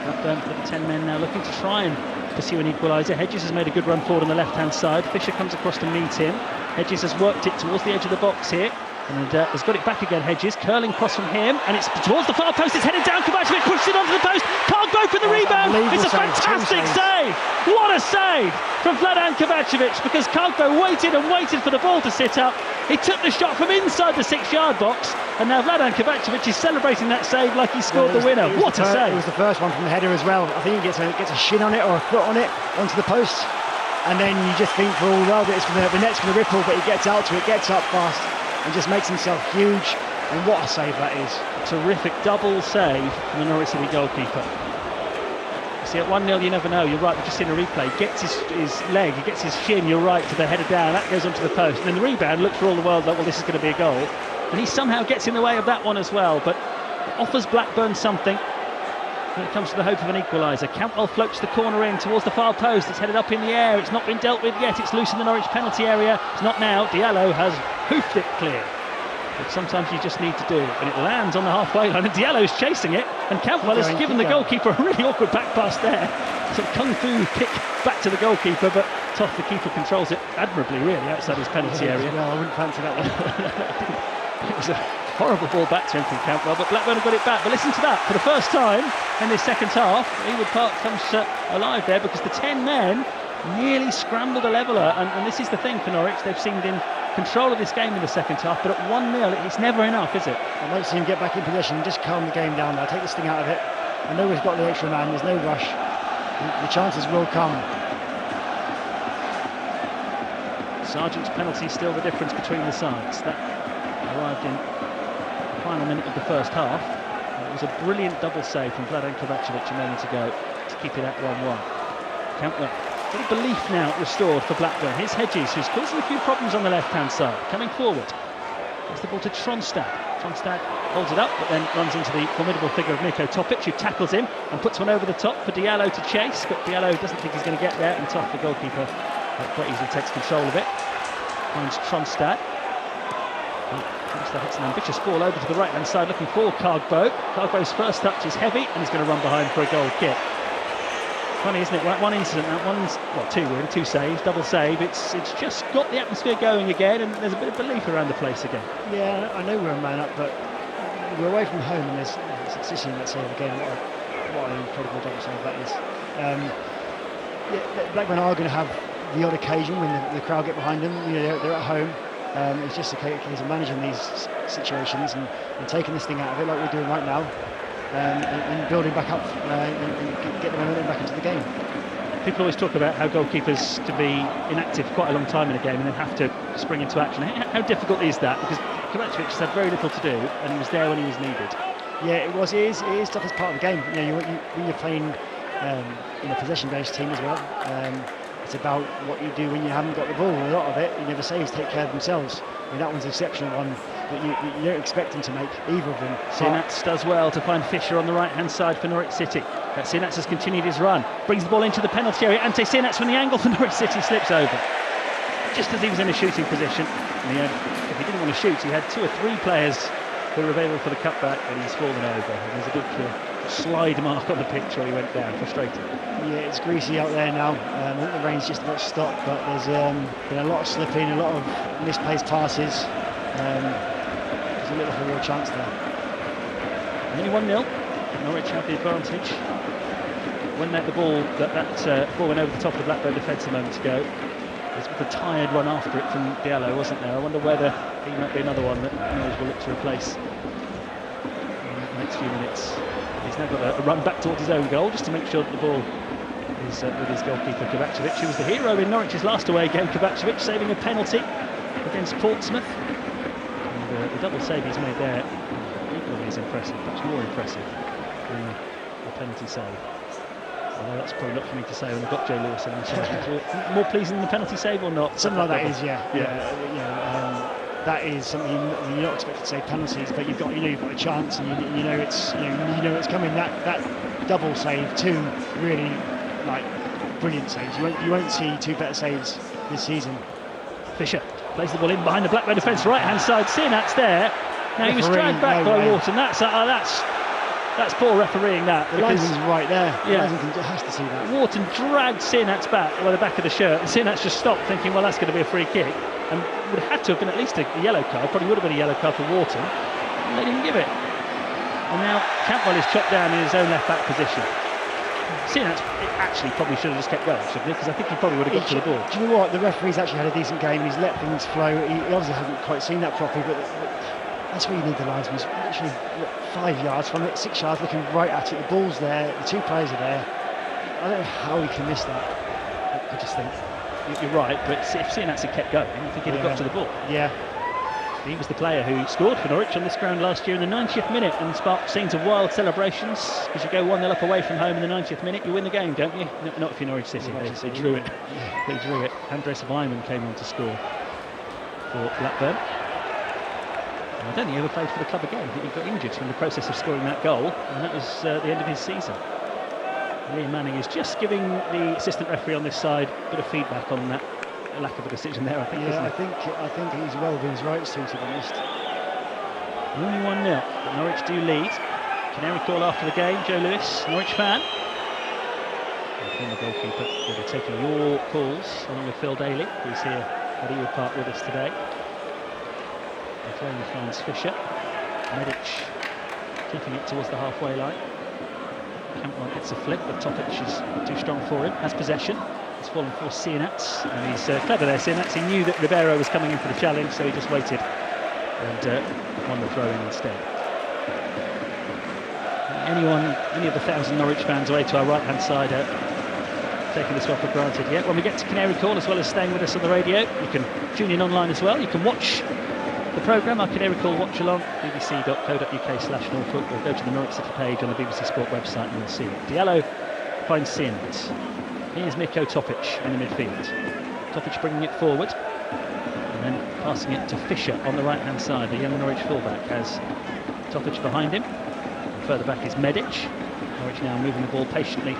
Blackburn with the 10 men now looking to try and pursue an equaliser. Hedges has made a good run forward on the left-hand side. Fisher comes across to meet him. Hedges has worked it towards the edge of the box here. And has got it back again, Hedges, curling cross from him, and it's towards the far post, it's headed down, Kovacevic pushes it onto the post, Cargbo for the rebound, it's a fantastic save! What a save from Vladan Kovacevic, because Cargbo waited and waited for the ball to sit up, he took the shot from inside the 6-yard box, and now Vladan Kovacevic is celebrating that save like he scored the winner. What a save! It was the first one from the header as well. I think he gets a shin on it or a foot on it onto the post, and then you just think for all well that it's for the net's for the ripple, but he gets out to it, gets up fast, and just makes himself huge, and what a save that is. Terrific double save from the Norwich City goalkeeper. You see, at 1-0 you never know, you're right, we've just seen a replay, gets his leg, he gets his shin, you're right, to the header down, that goes onto the post, and then the rebound looks for all the world like, well, this is going to be a goal, and he somehow gets in the way of that one as well, but offers Blackburn something when it comes to the hope of an equaliser. Cantwell floats the corner in towards the far post, it's headed up in the air, it's not been dealt with yet, it's loose in the Norwich penalty area, it's not now, Diallo has hoofed it clear. But sometimes you just need to do it, and it lands on the halfway line, and Diallo's chasing it, and Cantwell has given the goalkeeper a really awkward back pass there. Sort of kung fu kick back to the goalkeeper, but Toth, the keeper, controls it admirably, really, outside his penalty area. Well, I wouldn't fancy that one. It was a horrible ball back to him from Cantwell, but Blackburn have got it back. But listen to that, for the first time in this second half, Ewood Park comes alive there, because the 10 men nearly scrambled a leveller, and this is the thing for Norwich, they've seemed in control of this game in the second half, but at 1-0 it's never enough, is it? I'd like to see him get back in possession and just calm the game down now, take this thing out of it. I know we've got the extra man, there's no rush, the chances will come, Sargent's penalty still the difference between the sides. That arrived in the final minute of the first half. It was a brilliant double save from Vladan Kovacevic a moment ago to keep it at 1-1. Cantwell, a bit of belief now restored for Blackburn. Here's Hedges, who's causing a few problems on the left-hand side, coming forward. Gets the ball to Tronstad. Tronstad holds it up, but then runs into the formidable figure of Miko Topic, who tackles him and puts one over the top for Diallo to chase, but Diallo doesn't think he's going to get there, and Toff, the goalkeeper, quite easily takes control of it. Finds Tronstad. Tronstad hits an ambitious ball over to the right-hand side, looking for Cargbo. Cargbo's first touch is heavy, and he's going to run behind for a goal kick. Funny, isn't it? One incident, two saves, double save. It's just got the atmosphere going again, and there's a bit of belief around the place again. Yeah, I know we're a man up, but we're away from home, and there's Sicily, let's say, again, what an incredible double save that is. Blackburn are going to have the odd occasion when the crowd get behind them. You know, they're at home. It's just a case of managing these situations and taking this thing out of it, like we're doing right now. And building back up and get the momentum back into the game. People always talk about how goalkeepers can be inactive quite a long time in a game and then have to spring into action. How difficult is that? Because Kovacevic has had very little to do, and he was there when he was needed. Yeah, it was. It is tough as part of the game. You know, when you're playing in a possession-based team as well. It's about what you do when you haven't got the ball. A lot of it, the saves take care of themselves. I mean, that one's an exceptional one that you don't expect them to make, either of them. Sinats does well to find Fisher on the right-hand side for Norwich City. Sinats has continued his run, brings the ball into the penalty area. Ante Sinats from the angle for Norwich City slips over. Just as he was in a shooting position. If he didn't want to shoot, he had 2 or 3 players who were available for the cutback, and he's fallen over. And there's a big slide mark on the pitch where he went down, frustrated. Yeah, it's greasy out there now. I think the rain's just about stopped, but there's been a lot of slipping, a lot of misplaced passes. There's a little real chance there. Only 1-0. Norwich have the advantage. When the ball ball went over the top of the Blackburn defence a moment ago, there's a tired run after it from Diallo, wasn't there? I wonder whether he might be another one that Norwich will look to replace in the next few minutes. He's now got a run back towards his own goal just to make sure that the ball is with his goalkeeper Kovacevic, who was the hero in Norwich's last away game. Kovacevic saving a penalty against Portsmouth. And the double save he's made there equally is impressive, perhaps more impressive than the penalty save. Although that's probably not for me to say when I've got Joe Lewis on the side. More pleasing than the penalty save or not? Something like that is, yeah. That is something you're not expected to say penalties, but you've got a chance, and you know it's coming. That double save, 2 really brilliant saves. You won't see 2 better saves this season. Fisher plays the ball in behind the Blackburn defence, right hand side. Sinats there. Now he was dragged back by Wharton. That's poor refereeing that. The linesman's right there. Yeah. The linesman has to see that. Wharton dragged Sinats back by the back of the shirt, and Sinats just stopped, thinking, well, that's going to be a free kick, and would have had to have been at least a yellow card. Probably would have been a yellow card for Wharton, and they didn't give it. And now Cantwell is chopped down in his own left back position. Sinats actually probably should have just kept going, shouldn't he? Because I think he probably would have got to the ball. Do you know what? The referee's actually had a decent game, and he's let things flow. He obviously hasn't quite seen that properly, but that's where you need the linesman. He's literally 5 yards from it, 6 yards, looking right at it. The ball's there, the 2 players are there. I don't know how he can miss that. I just think you're right, but if Sinats had kept going, I think he'd have got to the ball. Yeah. He was the player who scored for Norwich on this ground last year in the 90th minute and sparked scenes of wild celebrations. Because you go 1-0 up away from home in the 90th minute, you win the game, don't you? Not if you're Norwich City. They drew it. They drew it. Andres Weimann came on to score for Blackburn. I don't think he ever played for the club again. I think he got injured in the process of scoring that goal, and that was the end of his season. Liam Manning is just giving the assistant referee on this side a bit of feedback on that lack of a decision there, I think. Yeah, I think he's well within his rights to be honest. Only 1-0, but Norwich do lead. Canary call after the game, Joe Lewis, Norwich fan. And former goalkeeper will be taking your calls along with Phil Daly, who's here at Ewood Park with us today. McLean finds Fisher. Medic keeping it towards the halfway line. Cantwell gets a flick, but Topic is too strong for him. Has possession. He's fallen for Sinats, and he's clever there, Sinats. He knew that Ribeiro was coming in for the challenge, so he just waited and won the throw-in instead. Any of the 1,000 Norwich fans away to our right-hand side taking this one for granted yet. When we get to Canary Call, as well as staying with us on the radio, you can tune in online as well. You can watch the programme, our Canary Call watch along, bbc.co.uk/Norfolk, or go to the Norwich City page on the BBC Sport website and you'll see it. Diallo finds Sims. Here's Miko Topic in the midfield. Topic bringing it forward and then passing it to Fisher on the right hand side. The young Norwich fullback has Topic behind him. And further back is Medic. Norwich now moving the ball patiently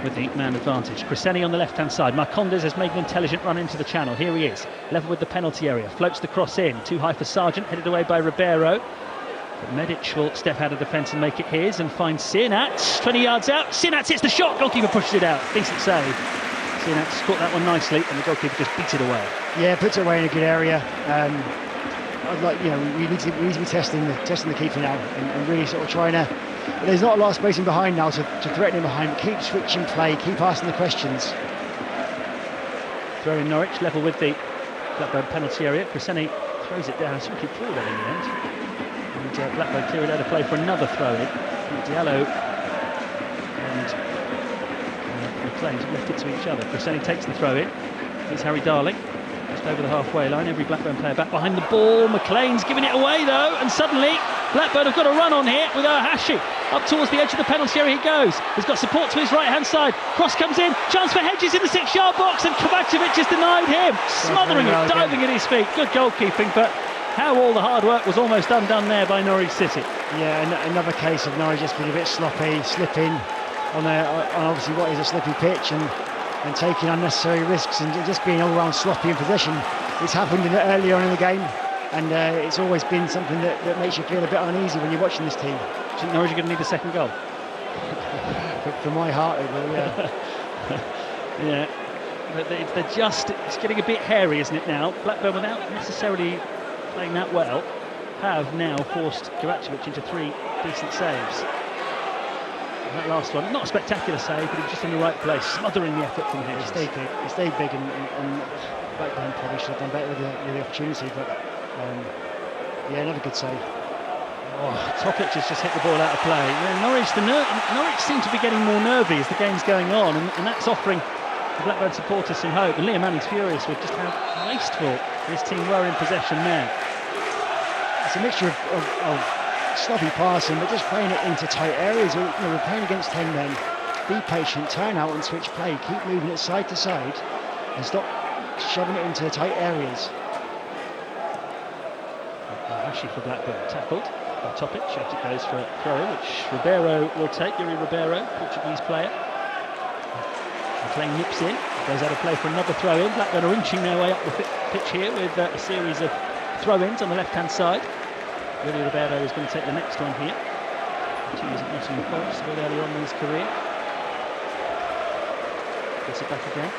with the man advantage. Cresceni on the left hand side. Marcondes has made an intelligent run into the channel. Here he is, level with the penalty area, floats the cross in, too high for Sargent, headed away by Ribeiro. But Medic will step out of defence and make it his and find Sinat 20 yards out. Sinat hits the shot, goalkeeper pushes it out. Decent save. Sinat caught that one nicely and the goalkeeper just beats it away. Yeah, puts it away in a good area. I'd like, we need to be testing the keeper now and really sort of trying to. There's not a lot of space in behind now to threaten him behind. Keep switching play, keep asking the questions. Throw in Norwich, level with the Blackburn penalty area. Cresceni throws it down. Somebody threw it in the end. And Blackburn clear it out of play for another throw in. Diallo and McLean have left it to each other. Cresceni takes the throw in. Here's Harry Darling. Just over the halfway line. Every Blackburn player back behind the ball. McLean's giving it away though, and suddenly Blackburn have got a run on here with Ohashi. Up towards the edge of the penalty area he goes. He's got support to his right hand side. Cross comes in. Chance for Hedges in the 6-yard box, and Kovacevic has denied him. Smothering it, diving at his feet. Good goalkeeping, but how all the hard work was almost undone there by Norwich City. Yeah, another case of Norwich just being a bit sloppy, slipping on obviously what is a slippy pitch and taking unnecessary risks and just being all round sloppy in possession. It's happened earlier on in the game. And it's always been something that makes you feel a bit uneasy when you're watching this team. Do you think Norwich are going to need a second goal? For my heart, it will, yeah. Yeah, but it's getting a bit hairy, isn't it now? Blackburn, without necessarily playing that well, have now forced Kovacevic into 3 decent saves. And that last one, not a spectacular save, but he was just in the right place, smothering the effort from Hedges. He stayed big and Blackburn probably should have done better with the opportunity, but yeah, another good save. Topic has just hit the ball out of play. Yeah, Norwich seem to be getting more nervy as the game's going on, and that's offering the Blackburn supporters some hope. And Liam Manning's furious with just how wasteful his team were in possession there. It's a mixture of sloppy passing, but just playing it into tight areas. We're playing against 10 men. Be patient, turn out and switch play. Keep moving it side to side, and stop shoving it into tight areas. Actually for Blackburn, tackled by Topic. It goes for a throw, which Ribeiro will take. Yuri Ribeiro, Portuguese player. McLean nips in, goes out of play for another throw in. Blackburn are inching their way up the pitch here with a series of throw-ins on the left-hand side. Yuri Ribeiro is going to take the next one here. He was at Nottingham Forest a bit earlier on in his career. Gets it back again.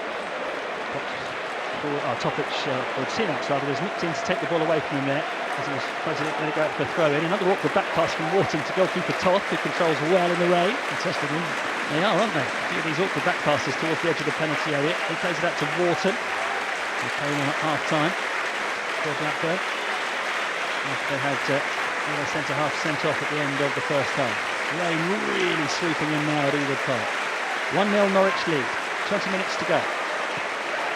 Topic, or Sinax rather, has nipped in to take the ball away from him there as he was trying to let it go out for a throw in. Another awkward back pass from Wharton to goalkeeper Toth, who controls well in the rain. Contested him. They are, aren't they? A few of these awkward back passes towards the edge of the penalty area. He plays it out to Wharton. He's playing on at half-time for Blackburn. After they had their centre-half sent off at the end of the first half. Rain really sweeping in now at Ewood Park. 1-0 Norwich lead. 20 minutes to go.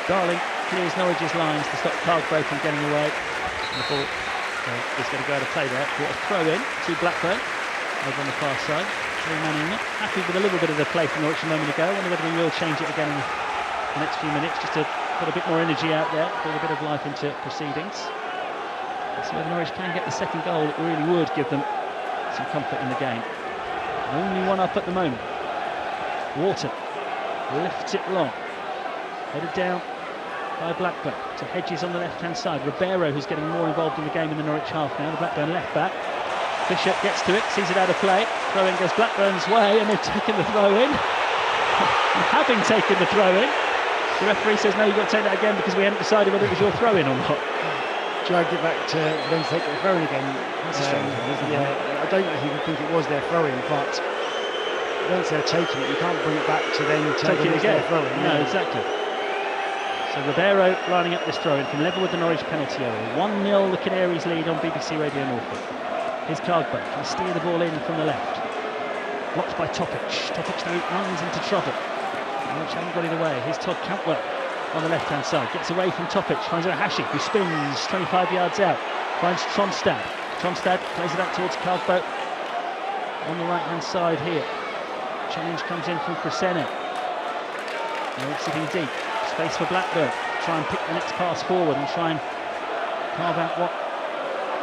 Darling clears Norwich's lines to stop Carlsbrough from getting away. And the ball is going to go out of play there. What a throw in to Blackburn over on the far side. Manning not happy with a little bit of the play from Norwich a moment ago. I wonder whether we will change it again in the next few minutes just to put a bit more energy out there, bring a bit of life into proceedings. So whether Norwich can get the second goal, it really would give them some comfort in the game. Only one up at the moment. Wharton lifts it long. Headed down by Blackburn to Hedges on the left-hand side. Ribeiro, who's getting more involved in the game in the Norwich half now. The Blackburn left back. Fisher gets to it, sees it out of play. Throw-in goes Blackburn's way, and they've taken the throw-in. Having taken the throw-in, the referee says, no, you've got to take that again because we hadn't decided whether it was your throw-in or not. Dragged it back to them to take the throw-in again. That's a strange one, isn't it? Yeah, I don't think it was their throw-in, but once they're taking it, you can't bring it back to then take it again. Throw-in. No, exactly. So Ribeiro lining up this throw-in from level with the Norwich penalty area. 1-0 the Canaries lead on BBC Radio Norfolk. Here's Carlsbrough, can steer the ball in from the left. Blocked by Topic. Topic though runs into trouble. Norwich haven't got it away. Here's Todd Cantwell on the left-hand side. Gets away from Topic, finds Ohashi, who spins 25 yards out. Finds Tronstad. Tronstad plays it out towards Carlsboat on the right-hand side here. Challenge comes in from Crescene. Norwich sitting deep. Space for Blackburn. Try and pick the next pass forward and try and carve out what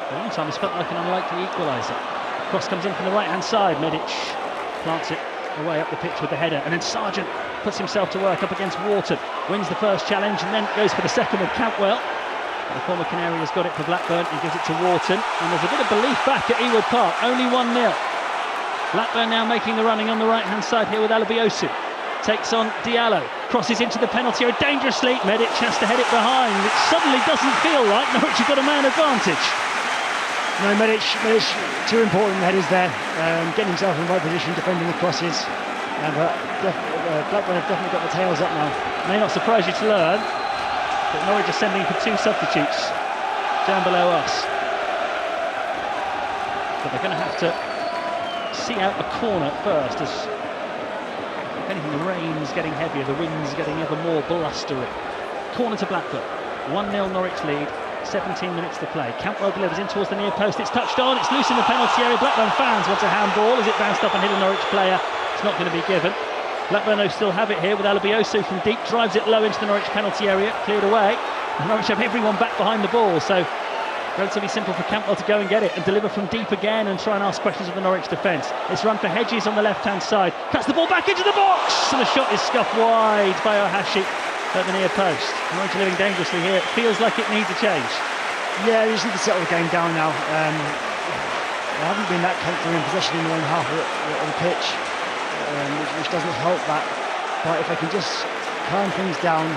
for a long time has felt like an unlikely equaliser. Cross comes in from the right-hand side. Medic plants it away up the pitch with the header, and then Sargent puts himself to work up against Wharton. Wins the first challenge and then goes for the second with Cantwell. The former Canary has got it for Blackburn and gives it to Wharton, and there's a bit of belief back at Ewood Park. Only 1-0. Blackburn now making the running on the right-hand side here with Alabiosu. Takes on Diallo, crosses into the penalty area dangerously. Medic has to head it behind. It suddenly doesn't feel like Norwich have got a man advantage. No, Medic, two important headers there. Getting himself in the right position, defending the crosses. Blackburn have definitely got the tails up now. May not surprise you to learn that Norwich are sending for 2 substitutes down below us. But they're going to have to see out a corner first, as if anything, the rain's getting heavier, the wind's getting ever more blustery. Corner to Blackburn. 1-0 Norwich lead, 17 minutes to play. Cantwell delivers in towards the near post. It's touched on, it's loose in the penalty area. Blackburn fans want a handball as it bounced up and hit a Norwich player. It's not going to be given. Blackburn still have it here with Alabiosu from deep, drives it low into the Norwich penalty area, cleared away. And Norwich have everyone back behind the ball, so relatively simple for Cantwell to go and get it and deliver from deep again and try and ask questions of the Norwich defence. It's run for Hedges on the left-hand side, cuts the ball back into the box, and the shot is scuffed wide by Ohashi at the near post. Norwich living dangerously here. It feels like it needs a change. Yeah, they just need to settle the game down now. They haven't been that comfortable in possession in their own half of the pitch, which doesn't help that. But if they can just calm things down.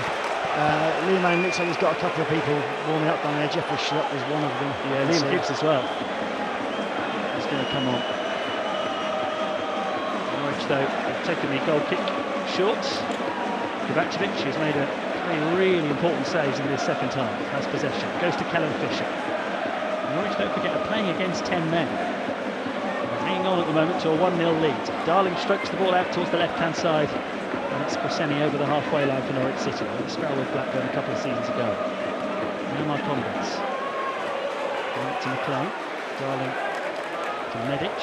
Liam looks like he's got a couple of people warming up down there. Jeffrey Schlupp was one of them. Yeah, Liam Gibbs as well. He's going to come on. Norwich, though, have taken the goal kick short. Kovacevic has made a really important saves in this second half. Has possession. Goes to Callum Fisher. Norwich, don't forget, are playing against 10 men. They're hanging on at the moment to a 1-0 lead. Darling strokes the ball out towards the left-hand side. And it's Crescene over the halfway line for Norwich City. They spell with Blackburn a couple of seasons ago. Now Marcondes. Going to McLean. Darling to Medic.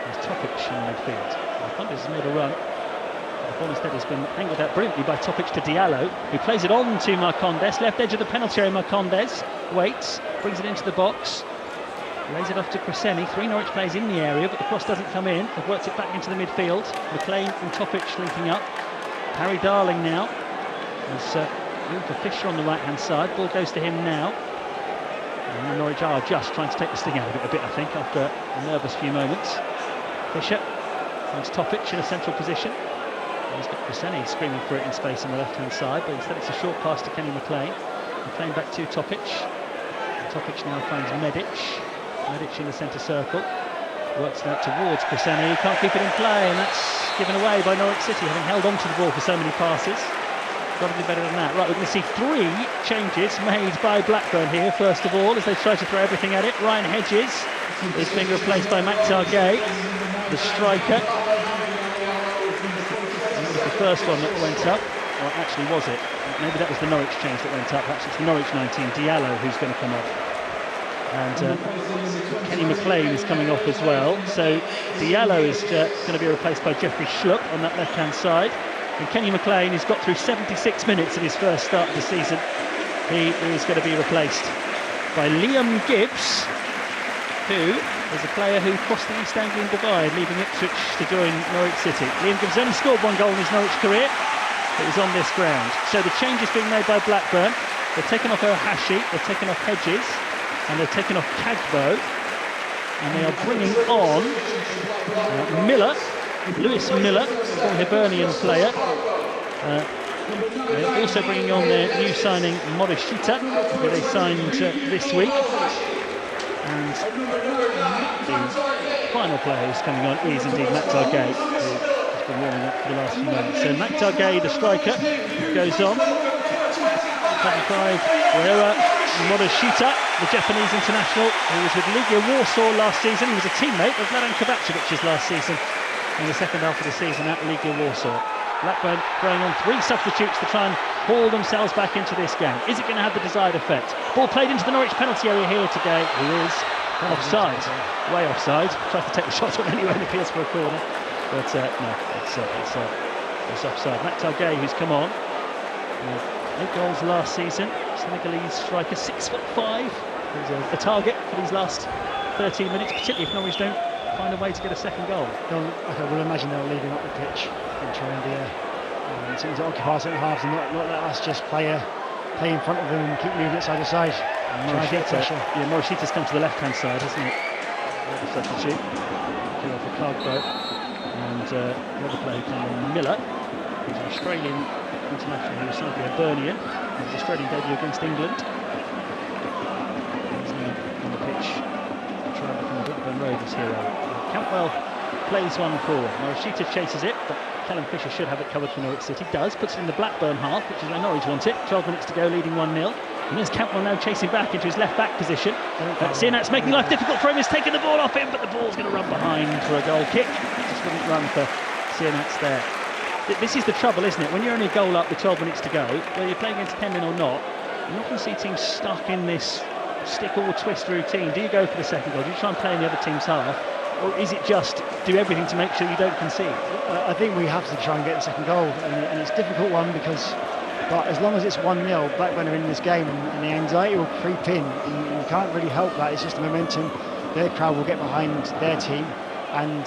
There's Topic in midfield. Marcondes has made a run. The ball instead has been angled out brilliantly by Topic to Diallo, who plays it on to Marcondes. Left edge of the penalty area, Marcondes waits, brings it into the box. Lays it off to Crescene. 3 Norwich players in the area, but the cross doesn't come in. They've worked it back into the midfield. McLean and Topic linking up. Harry Darling now has moved for Fisher on the right-hand side. Ball goes to him now. And Norwich are just trying to take the sting out of it a bit, I think, after a nervous few moments. Fisher finds Topic in a central position. He's got Crescene screaming for it in space on the left-hand side, but instead it's a short pass to Kenny McLean. McLean back to Topic. Topic now finds Medic. Medic in the centre circle. Works it out towards Crescene. He can't keep it in play, and that's given away by Norwich City, having held on to the ball for so many passes. Got to do better than that. Right, we're going to see 3 changes made by Blackburn here, first of all, as they try to throw everything at it. Ryan Hedges is being replaced by Maktar Gay, the striker. That was the first one that went up. Or actually, was it? Maybe that was the Norwich change that went up. Perhaps it's the Norwich 19, Diallo, who's going to come up. And Kenny McLean is coming off as well. So Diallo is going to be replaced by Jeffrey Schlupp on that left-hand side. And Kenny McLean has got through 76 minutes of his first start of the season. He is going to be replaced by Liam Gibbs, who is a player who crossed the East Anglian divide, leaving Ipswich to join Norwich City. Liam Gibbs only scored 1 goal in his Norwich career. It was on this ground. So the change is being made by Blackburn. They've taken off Ohashi, they've taken off Hedges, and they've taken off Kagbo, and they are bringing on Miller, Lewis Miller, a Hibernian player. They're also bringing on their new signing Morishita, who they signed this week. And the final player who's coming on is indeed Maktar Gay, who has been warming up for the last few moments. So Maktar Gay, the striker, goes on. 25, Uehara Morishita, the Japanese international, who was with Legia Warsaw last season. He was a teammate of Mladen Kovacevic's last season in the second half of the season at Legia Warsaw. Blackburn throwing on 3 substitutes to try and haul themselves back into this game. Is it going to have the desired effect? Ball played into the Norwich penalty area here today. He is offside, way offside. Tries to take the shot on anyway and appeals for a corner. But no, it's offside. Gay, who's come on. 8 goals last season. Senegalese striker, 6'5". He's a target for these last 13 minutes, particularly if Norwich don't find a way to get a second goal. I will imagine they'll leave him up the pitch and try and to occupy certain halves and not let us just play in front of them and keep moving it side to side. Morishita's come to the left-hand side, hasn't it? The substitute. Clear off the Cargo. And the other player who came on, Miller, who's an Australian international who was signed by Hibernian. His Australian debut against England. He's now on the pitch to try and become a Blackburn Rovers hero. Campbell plays one forward. Morishita chases it, but Callum Fisher should have it covered for Norwich City. Does, puts it in the Blackburn half, which is where Norwich want it. 12 minutes to go, leading 1-0. And there's Campbell now chasing back into his left-back position. Sienat's making life difficult for him. He's taking the ball off him, but the ball's going to run behind for a goal kick. Just wouldn't run for Sienat's there. This is the trouble, isn't it? When you're only a goal up with 12 minutes to go, whether you're playing against 10 men or not, you often see teams stuck in this stick or twist routine. Do you go for the second goal? Do you try and play in the other team's half? Or is it just do everything to make sure you don't concede? I think we have to try and get the second goal, and it's a difficult one because, but as long as it's 1-0, Blackburn are in this game, and the anxiety will creep in. And you can't really help that. It's just the momentum. Their crowd will get behind their team, and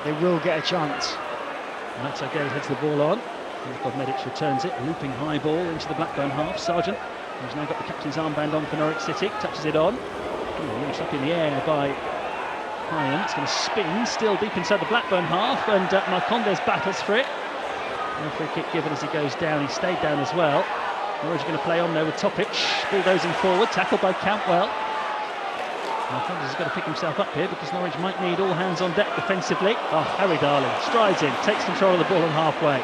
they will get a chance. And that's Gay heads the ball on. Medic returns it, looping high ball into the Blackburn half. Sargent, who's now got the captain's armband on for Norwich City, touches it on. Launched up in the air by Ryan. It's going to spin, still deep inside the Blackburn half, and Marcondes battles for it. No free kick given as he goes down. He stayed down as well. Norwich are going to play on there with Topic, bulldozing forward, tackled by Campbell. Marcondes has got to pick himself up here because Norwich might need all hands on deck defensively. Harry Darling strides in, takes control of the ball on halfway.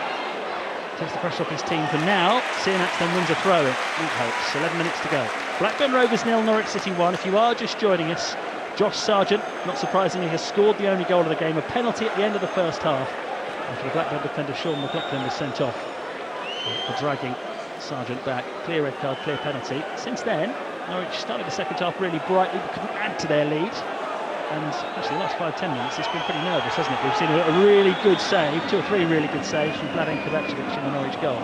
Takes the pressure off his team for now. Sienats then wins a throw-in. It helps. 11 minutes to go. Blackburn Rovers 0, Norwich City 1. If you are just joining us, Josh Sargent, not surprisingly, has scored the only goal of the game. A penalty at the end of the first half after the Blackburn defender Sean McLaughlin was sent off for dragging Sargent back. Clear red card, clear penalty. Since then, Norwich started the second half really brightly but couldn't add to their lead. And actually the last 5-10 minutes it's been pretty nervous, hasn't it? We've seen a really good save, 2 or 3 really good saves from Mladen Kovacevic in the Norwich goal.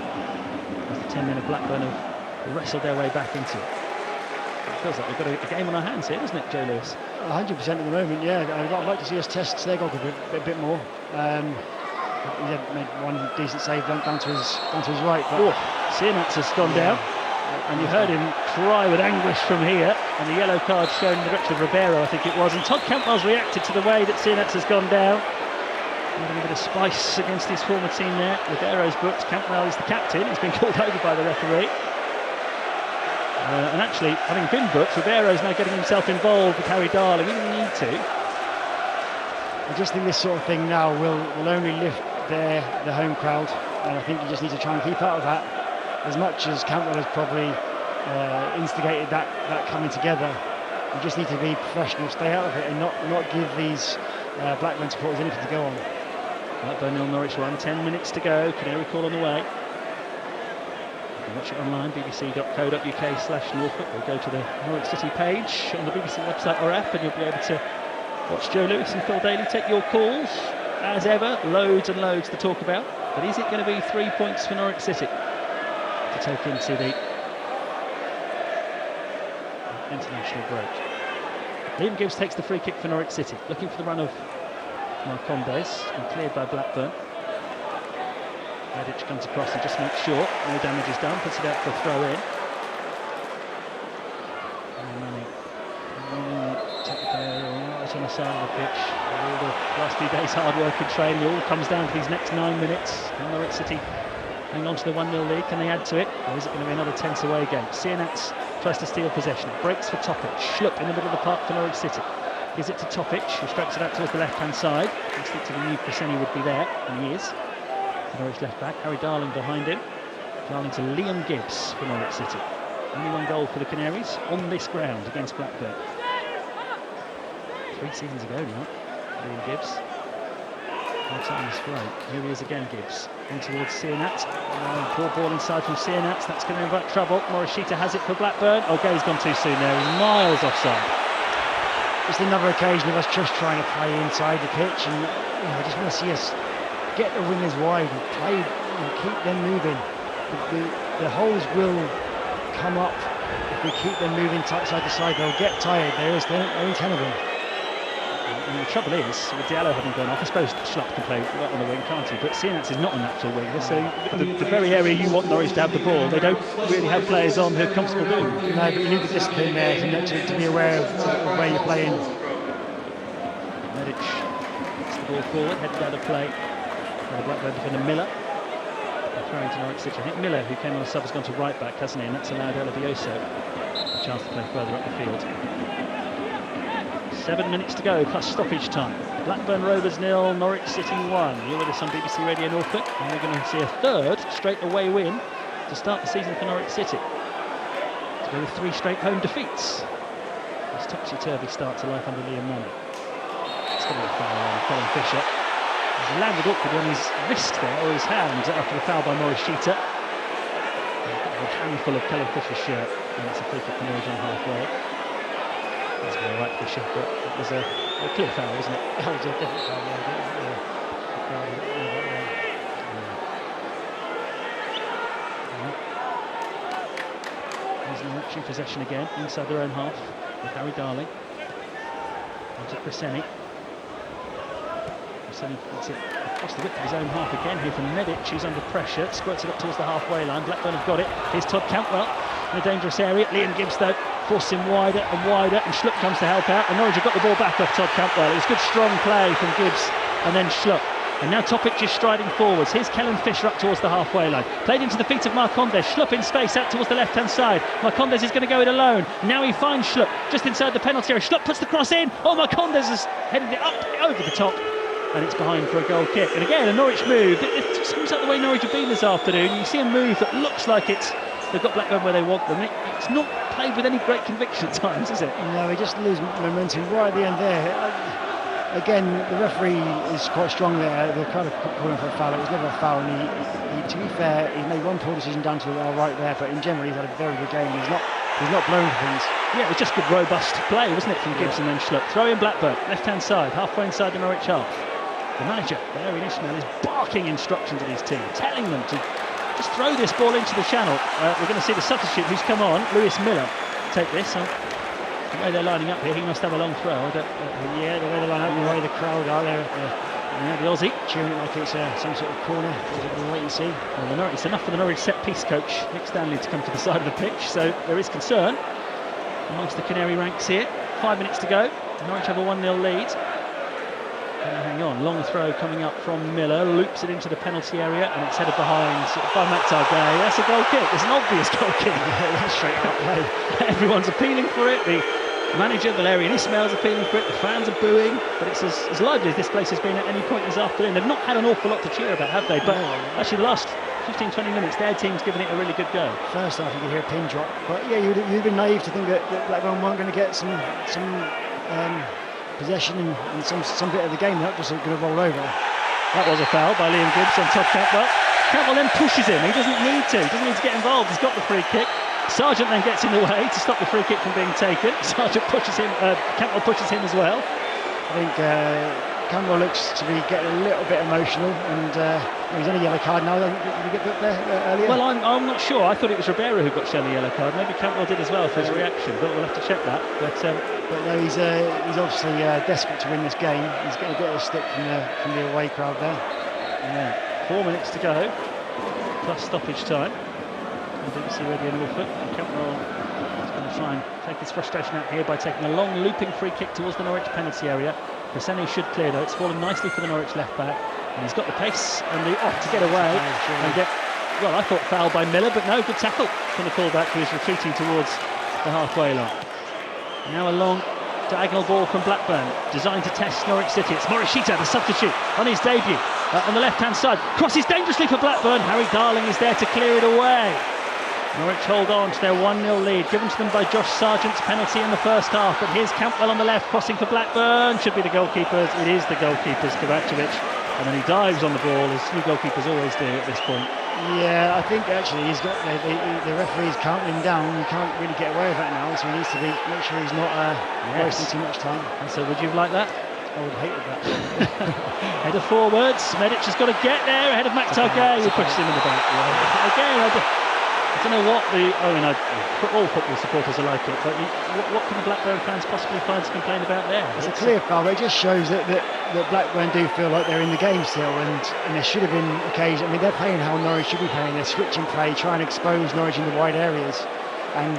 As the 10 men of Blackburn have wrestled their way back into it. It feels like we've got a game on our hands here, doesn't it, Joe Lewis? 100% at the moment, yeah. I'd like to see us test their goalkeeper a bit more. He made one decent save down to his right. But Sienats has gone down. And you heard him cry with anguish from here, and the yellow card shown in the direction of Ribeiro, I think it was. And Todd Campbell's reacted to the way that Sienats has gone down. Adding a bit of spice against his former team there. Ribeiro's booked. Campbell is the captain. He's been called over by the referee. And actually, having been booked, Ribeiro's now getting himself involved with Harry Darling. He didn't need to. I just think this sort of thing now will only lift the home crowd, and I think you just need to try and keep out of that. As much as Campbell has probably instigated that coming together, you just need to be professional, stay out of it, and not give these Blackburn supporters anything to go on. Blackburn 0, Norwich 1, 10 minutes to go. Canary call on the way. You can watch it online, bbc.co.uk/Norfolk, or go to the Norwich City page on the BBC website or app, and you'll be able to watch Joe Lewis and Phil Daly take your calls. As ever, loads and loads to talk about. But is it going to be 3 points for Norwich City to take into the international break? Liam Gibbs takes the free kick for Norwich City, looking for the run of Marcondes, and cleared by Blackburn. Medic comes across and just makes sure no damage is done, puts it out for a throw in. Technical area right on the side of the pitch. All the last few days hard work and training, it all comes down to these next 9 minutes. Can Norwich City hang on to the 1-0 lead? Can they add to it? Or is it going to be another tense away game? Sienats tries to steal possession, breaks for Topic. Schlupp in the middle of the park for Norwich City. Gives it to Topic, who strikes it out towards the left-hand side. Instinctively knew Preseni would be there, and he is. Norwich left back, Harry Darling behind him. Darling to Liam Gibbs for Norwich City. Only 1 goal for the Canaries on this ground against Blackburn. 3 seasons ago now, Liam Gibbs. No time is great. Here he is again, Gibbs. In towards Sienat. Poor ball inside from Sienat. That's going to invite trouble. Morishita has it for Blackburn. Oh, Gay's gone too soon there. He's miles offside. Just another occasion of us just trying to play inside the pitch, and I just want to see us get the wingers wide and play and keep them moving. The holes will come up if we keep them moving side to side. They'll get tired. There is only 10 of them. And the trouble is, with Diallo having gone off, I suppose Schlupp can play right on the wing, can't he? But Sienats is not a natural winger, so the very area you want Norwich to have the ball, they don't really have players on who are comfortable doing it. No, but you need the discipline there to be aware of where you're playing. Medic gets the ball forward, headed out of play. Blackburn defender Miller. Throwing to Norwich City. I think Miller, who came on a sub, has gone to right back, hasn't he? And that's allowed Elabioso a chance to play further up the field. 7 minutes to go, plus stoppage time. Blackburn Rovers 0, Norwich City 1. You're with us on BBC Radio Norfolk, and we're going to see a third straight away win to start the season for Norwich City. To go with 3 straight home defeats. This topsy-turvy start to life under Liam Manning. It's going to be a foul on Colin Fisher. He's landed awkwardly on his wrist there, or his hand, after the foul by Morishita. A handful of Colin Fisher's shirt, and it's a free kick for Norwich on halfway. That's all right, Fisher, but it was a clear foul, wasn't it? That was a different foul, There's Norwich in possession again, inside their own half, with Harry Darling. On to Cresceni. Cresceni gets it across the width of his own half again here from Medic, who's under pressure, squirts it up towards the halfway line. Blackburn have got it. Here's Todd Cantwell in a dangerous area. Liam Gibbs, though, forces him wider and wider, and Schlupp comes to help out, and Norwich have got the ball back off Todd Cantwell. It was good strong play from Gibbs and then Schlupp. And now Topic just striding forwards. Here's Kellen Fisher up towards the halfway line. Played into the feet of Marcondes. Schlupp in space out towards the left-hand side. Marcondes is going to go it alone. Now he finds Schlupp just inside the penalty area. Schlupp puts the cross in. Oh, Marcondes has headed it up over the top. And it's behind for a goal kick. And again, a Norwich move. It seems like the way Norwich have been this afternoon. You see a move that looks like they've got Blackburn where they want them. It's not played with any great conviction at times, is it? No, he just loses momentum right at the end there. Again, the referee is quite strong there. They're kind of calling for a foul. It was never a foul, and he to be fair, he made one poor decision down to our right there, but in general he's had a very good game. He's not blown for things. Yeah, it was just good robust play, wasn't it, from Gibbs and then Schlupp. Throw in Blackburn, left-hand side, halfway inside the Norwich half. The manager, Larry Ishmael, is barking instructions at his team, telling them to just throw this ball into the channel. We're going to see the substitute who's come on, Lewis Miller, take this. The way they're lining up here, he must have a long throw. Yeah, the way they line up, the way the crowd are there. Yeah, the Aussie cheering it like it's some sort of corner. We'll wait and see. Well, it's enough for the Norwich set-piece coach, Nick Stanley, to come to the side of the pitch, so there is concern amongst the Canary ranks here. 5 minutes to go. Norwich have a 1-0 lead. Hang on, long throw coming up from Miller, loops it into the penalty area, and it's headed behind by Maktar Gay. That's a goal kick. It's an obvious goal kick. That's straight out play. Everyone's appealing for it. The manager, Valerian Ismail's appealing for it. The fans are booing, but it's as lively as this place has been at any point this afternoon. They've not had an awful lot to cheer about, have they? But actually, the last 15-20 minutes, their team's given it a really good go. First half, you could hear a pin drop, but yeah, you'd been naive to think that Blackburn weren't going to get some possession and some bit of the game, not just going to roll over. That was a foul by Liam Gibbs on Todd Cantwell. Cantwell then pushes him. He doesn't need to. He doesn't need to get involved. He's got the free kick. Sargent then gets in the way to stop the free kick from being taken. Sargent pushes him. Cantwell pushes him as well. I think Cantwell looks to be getting a little bit emotional, and he's on a yellow card now. Did he get booked there earlier? Well, I'm not sure. I thought it was Ribeiro who got shown the yellow card. Maybe Cantwell did as well for his reaction, but we'll have to check that. But no, he's obviously desperate to win this game. He's going to get a stick from the away crowd there. Yeah. 4 minutes to go, plus stoppage time. On BBC Radio Norfolk. Cantwell is going to try and take his frustration out here by taking a long looping free kick towards the Norwich penalty area. Cresceni should clear though. It's fallen nicely for the Norwich left back, and he's got the pace and the to get away and get. Well, I thought foul by Miller, but no, good tackle from the fullback who is retreating towards the halfway line. Now a long diagonal ball from Blackburn, designed to test Norwich City. It's Morishita, the substitute, on his debut on the left-hand side. Crosses dangerously for Blackburn. Harry Darling is there to clear it away. Norwich hold on to their 1-0 lead, given to them by Josh Sargent's penalty in the first half. But here's Cantwell on the left, crossing for Blackburn. Should be the goalkeepers. It is the goalkeepers, Kovacevic and then he dives on the ball, as few goalkeepers always do at this point. Yeah, I think actually he's got the referee's counting him down. You can't really get away with that now, so he needs to make sure he's not wasting too much time. And so would you have liked that? I would have hated that. Header forwards, Medic has got to get there ahead of McTargay, who pushes him in the back. Yeah. Again, I don't know what all football supporters are like it, but what can the Blackburn fans possibly find to complain about there? It's a clear foul, but it just shows that Blackburn do feel like they're in the game still, and there should have been occasion. I mean, they're playing how Norwich should be playing. They're switching play, trying to expose Norwich in the wide areas, and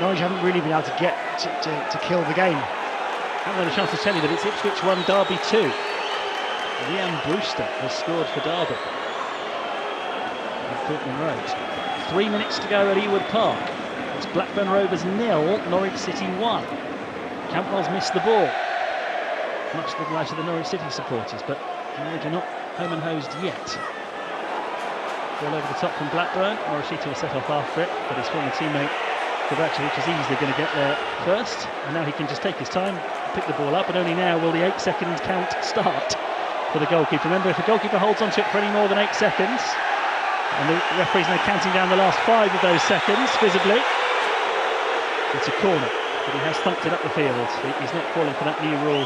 Norwich haven't really been able to get to kill the game. I haven't had a chance to tell you that it's Ipswich 1, Derby 2. Liam Brewster has scored for Derby at Portman Road. 3 minutes to go at Ewood Park. It's Blackburn Rovers 0, Norwich City 1. Campbell's missed the ball, much to the delight of the Norwich City supporters, but Norwich are not home and hosed yet. Ball over the top from Blackburn. Norwich City will set off after it, but his former teammate Kovacic is easily going to get there first, and now he can just take his time, pick the ball up, and only now will the 8-second count start for the goalkeeper. Remember, if the goalkeeper holds onto it for any more than 8 seconds, and the referee's now counting down the last 5 of those seconds, visibly, it's a corner, but he has thumped it up the field. He's not falling for that new rule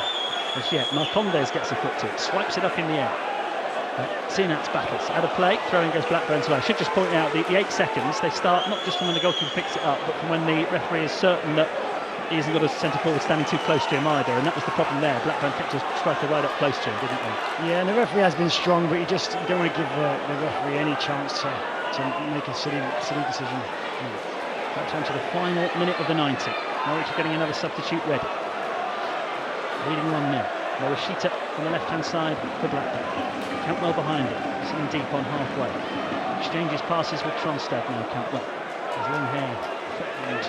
as yet. Marcondes gets a foot to it, swipes it up in the air. Sinat's battles out of play, throwing goes Blackburn's way. I should just point out the 8 seconds, they start not just from when the goalkeeper picks it up, but from when the referee is certain that he hasn't got a centre forward standing too close to him either, and that was the problem there. Blackburn kept his striker right up close to him, didn't they? Yeah, and the referee has been strong, but you don't want to give the referee any chance to make a silly decision. Back to the final minute of the 90. Norwich are getting another substitute ready. Leading 1-0. Morishita on the left-hand side for Blackburn. Cantwell behind him, sitting deep on halfway. Exchanges passes with Tronstad now, Cantwell. His long hair threatened,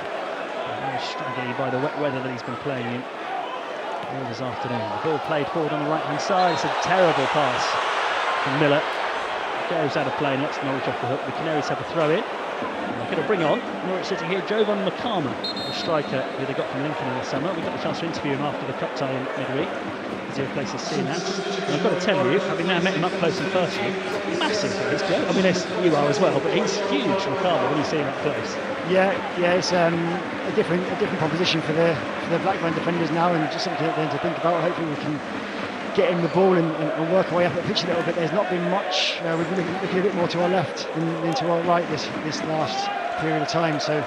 very straggly by the wet weather that he's been playing in all this afternoon. The ball played forward on the right-hand side. It's a terrible pass from Miller. Goes out of play and lets Norwich off the hook. The Canaries have a throw in. They're going to bring on Norwich City here, Jovan McCarman, the striker who they got from Lincoln in the summer. We got the chance to interview him after the cup tie in midweek as he replaces Sinats. And I've got to tell you, having now met him up close and personal, massive for his club. I mean, you are as well, but he's huge, McCarman, when you see him up close. Yeah, it's a different proposition for the Blackburn defenders now, and just something for them to think about. Hopefully we can get him the ball and work our way up the pitch a little bit. There's not been much. We've been looking a bit more to our left than to our right this last period of time. So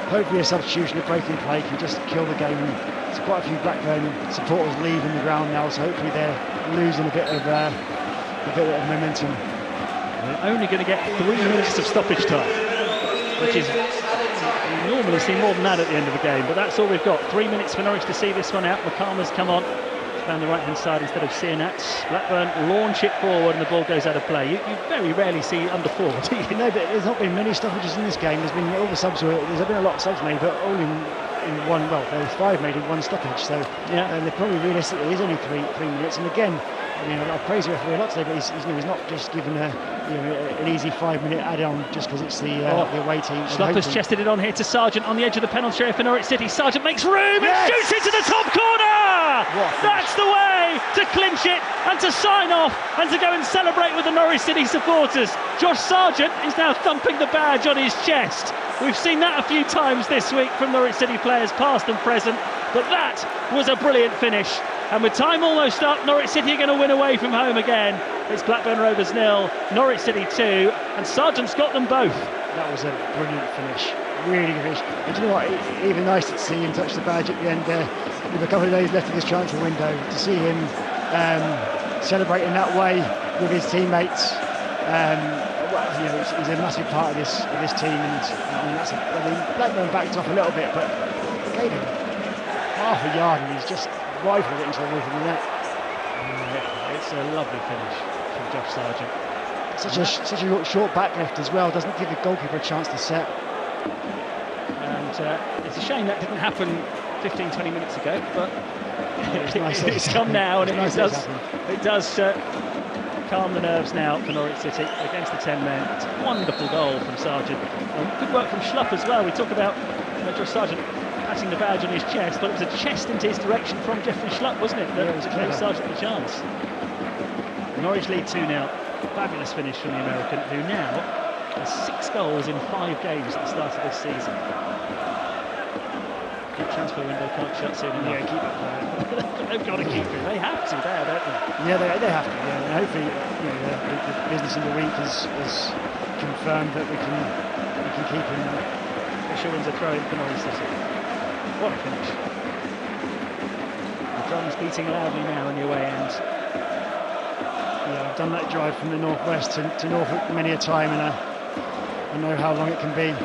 hopefully a substitution, a break in play can just kill the game. And there's quite a few Blackburn supporters leaving the ground now, so hopefully they're losing a bit of momentum. They're only going to get 3 minutes of stoppage time, which is, you normally see more than that at the end of the game, but that's all we've got. 3 minutes for Norwich to see this one out. McCarman's come on down the right-hand side instead of Sinats. Blackburn launch it forward and the ball goes out of play. You very rarely see under 4, do you? No, but there's not been many stoppages in this game. There's been all the subs. There's been a lot of subs made, but all in one. Well, there was 5 made in one stoppage. So yeah, they're probably realistically is only 3 minutes. And again, I mean, I praise the referee a lot today, but he's not just given an easy 5-minute add-on just because it's the away team. Schlupp has chested it on here to Sargent on the edge of the penalty area for Norwich City. Sargent makes room and shoots it to the top corner! That's the way to clinch it and to sign off and to go and celebrate with the Norwich City supporters. Josh Sargent is now thumping the badge on his chest. We've seen that a few times this week from Norwich City players, past and present, but that was a brilliant finish. And with time almost up, Norwich City are going to win away from home again. It's Blackburn Rovers 0, Norwich City 2, and Sargent's got them both. That was a brilliant finish, really good finish. And do you know what, even nice to see him touch the badge at the end there, with a couple of days left of this transfer window, to see him celebrating that way with his teammates. He's a massive part of this team, and Blackburn backed off a little bit, but gave him half a yard and he's just rifled it into the roof of the net. It's a lovely finish from Josh Sargent. Such a short back left as well, doesn't give the goalkeeper a chance to set. And it's a shame that didn't happen 15-20 minutes ago, but it's come now, and it does calm the nerves now for Norwich City against the 10 men. It's a wonderful goal from Sargent. Good work from Schlupp as well. We talk about Josh Sargent patting the badge on his chest, but it was a chest into his direction from Jeffrey Schlupp, wasn't it? That gave Sargent the chance. Norwich lead 2-0. Fabulous finish from the American, who now has 6 goals in 5 games at the start of this season. The transfer window can't shut soon enough. Yeah, keep it quiet. They've got to keep him. They have to there, don't they? Yeah, they have to. Yeah, and hopefully, the business in the week has confirmed that we can keep him. Fisher wins a throw in for Norwich City. What a finish! The drums beating loudly now on the away end. Yeah, I've done that drive from the northwest to Norfolk many a time, and I know how long it can be.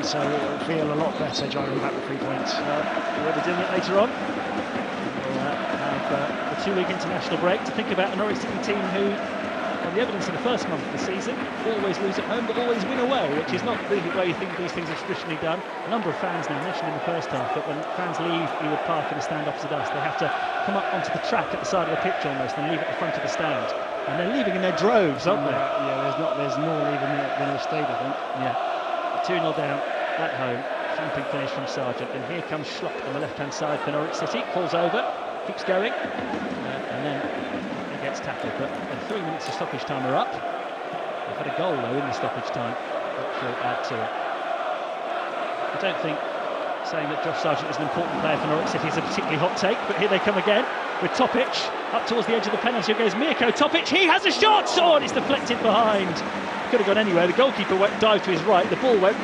So it'll feel a lot better driving back with 3 points. We'll be doing it later on. We'll have the 2-week international break to think about a Norwich City team who, on the evidence of the first month of the season, always lose at home but always win away, which is not really the way you think these things are traditionally done. A number of fans now mentioned in the first half that when fans leave Ewood Park in the stand opposite us, they have to come up onto the track at the side of the pitch almost and leave at the front of the stand. And they're leaving in their droves, aren't they? Yeah, there's more leaving than a stayed, I think. Yeah. 2-0 down at home. Thumping finish from Sargent. And here comes Schlupp on the left-hand side for Norwich City. Falls over, keeps going, and then he gets tackled. But the 3 minutes of stoppage time are up. They've had a goal though in the stoppage time, which will add to it. I don't think saying that Josh Sargent is an important player for Norwich City is a particularly hot take, but here they come again with Topic up towards the edge of the penalty. Here goes Mirko Topic. He has a shot. Oh, and it's deflected behind. Could have gone anywhere. The goalkeeper went dive to his right. The ball went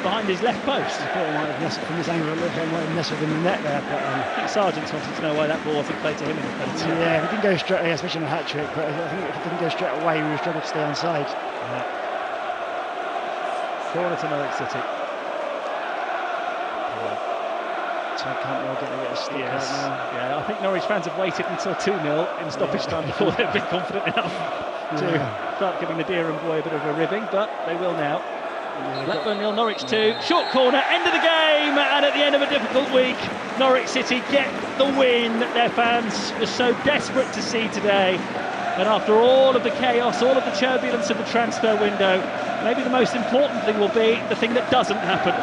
behind his left post. I thought he might have messed from this angle. It looked like he might have messed with him in the net there. But I think Sargent wanted to know why that ball wasn't played to him in the penalty. Yeah, he didn't go straight, especially on a hat trick. But I think if he didn't go straight away, we would struggle to stay onside. Yeah. Corner to Norwich City. Todd Cantwell getting a bit of stick right now. Yeah, I think Norwich fans have waited until 2-0 in stoppage time before they've been confident enough to start giving the dear and boy a bit of a ribbing, but they will now. Blackburn 0, Norwich 2. Short corner, end of the game, and at the end of a difficult week, Norwich City get the win that their fans were so desperate to see today. And after all of the chaos, all of the turbulence of the transfer window, maybe the most important thing will be the thing that doesn't happen.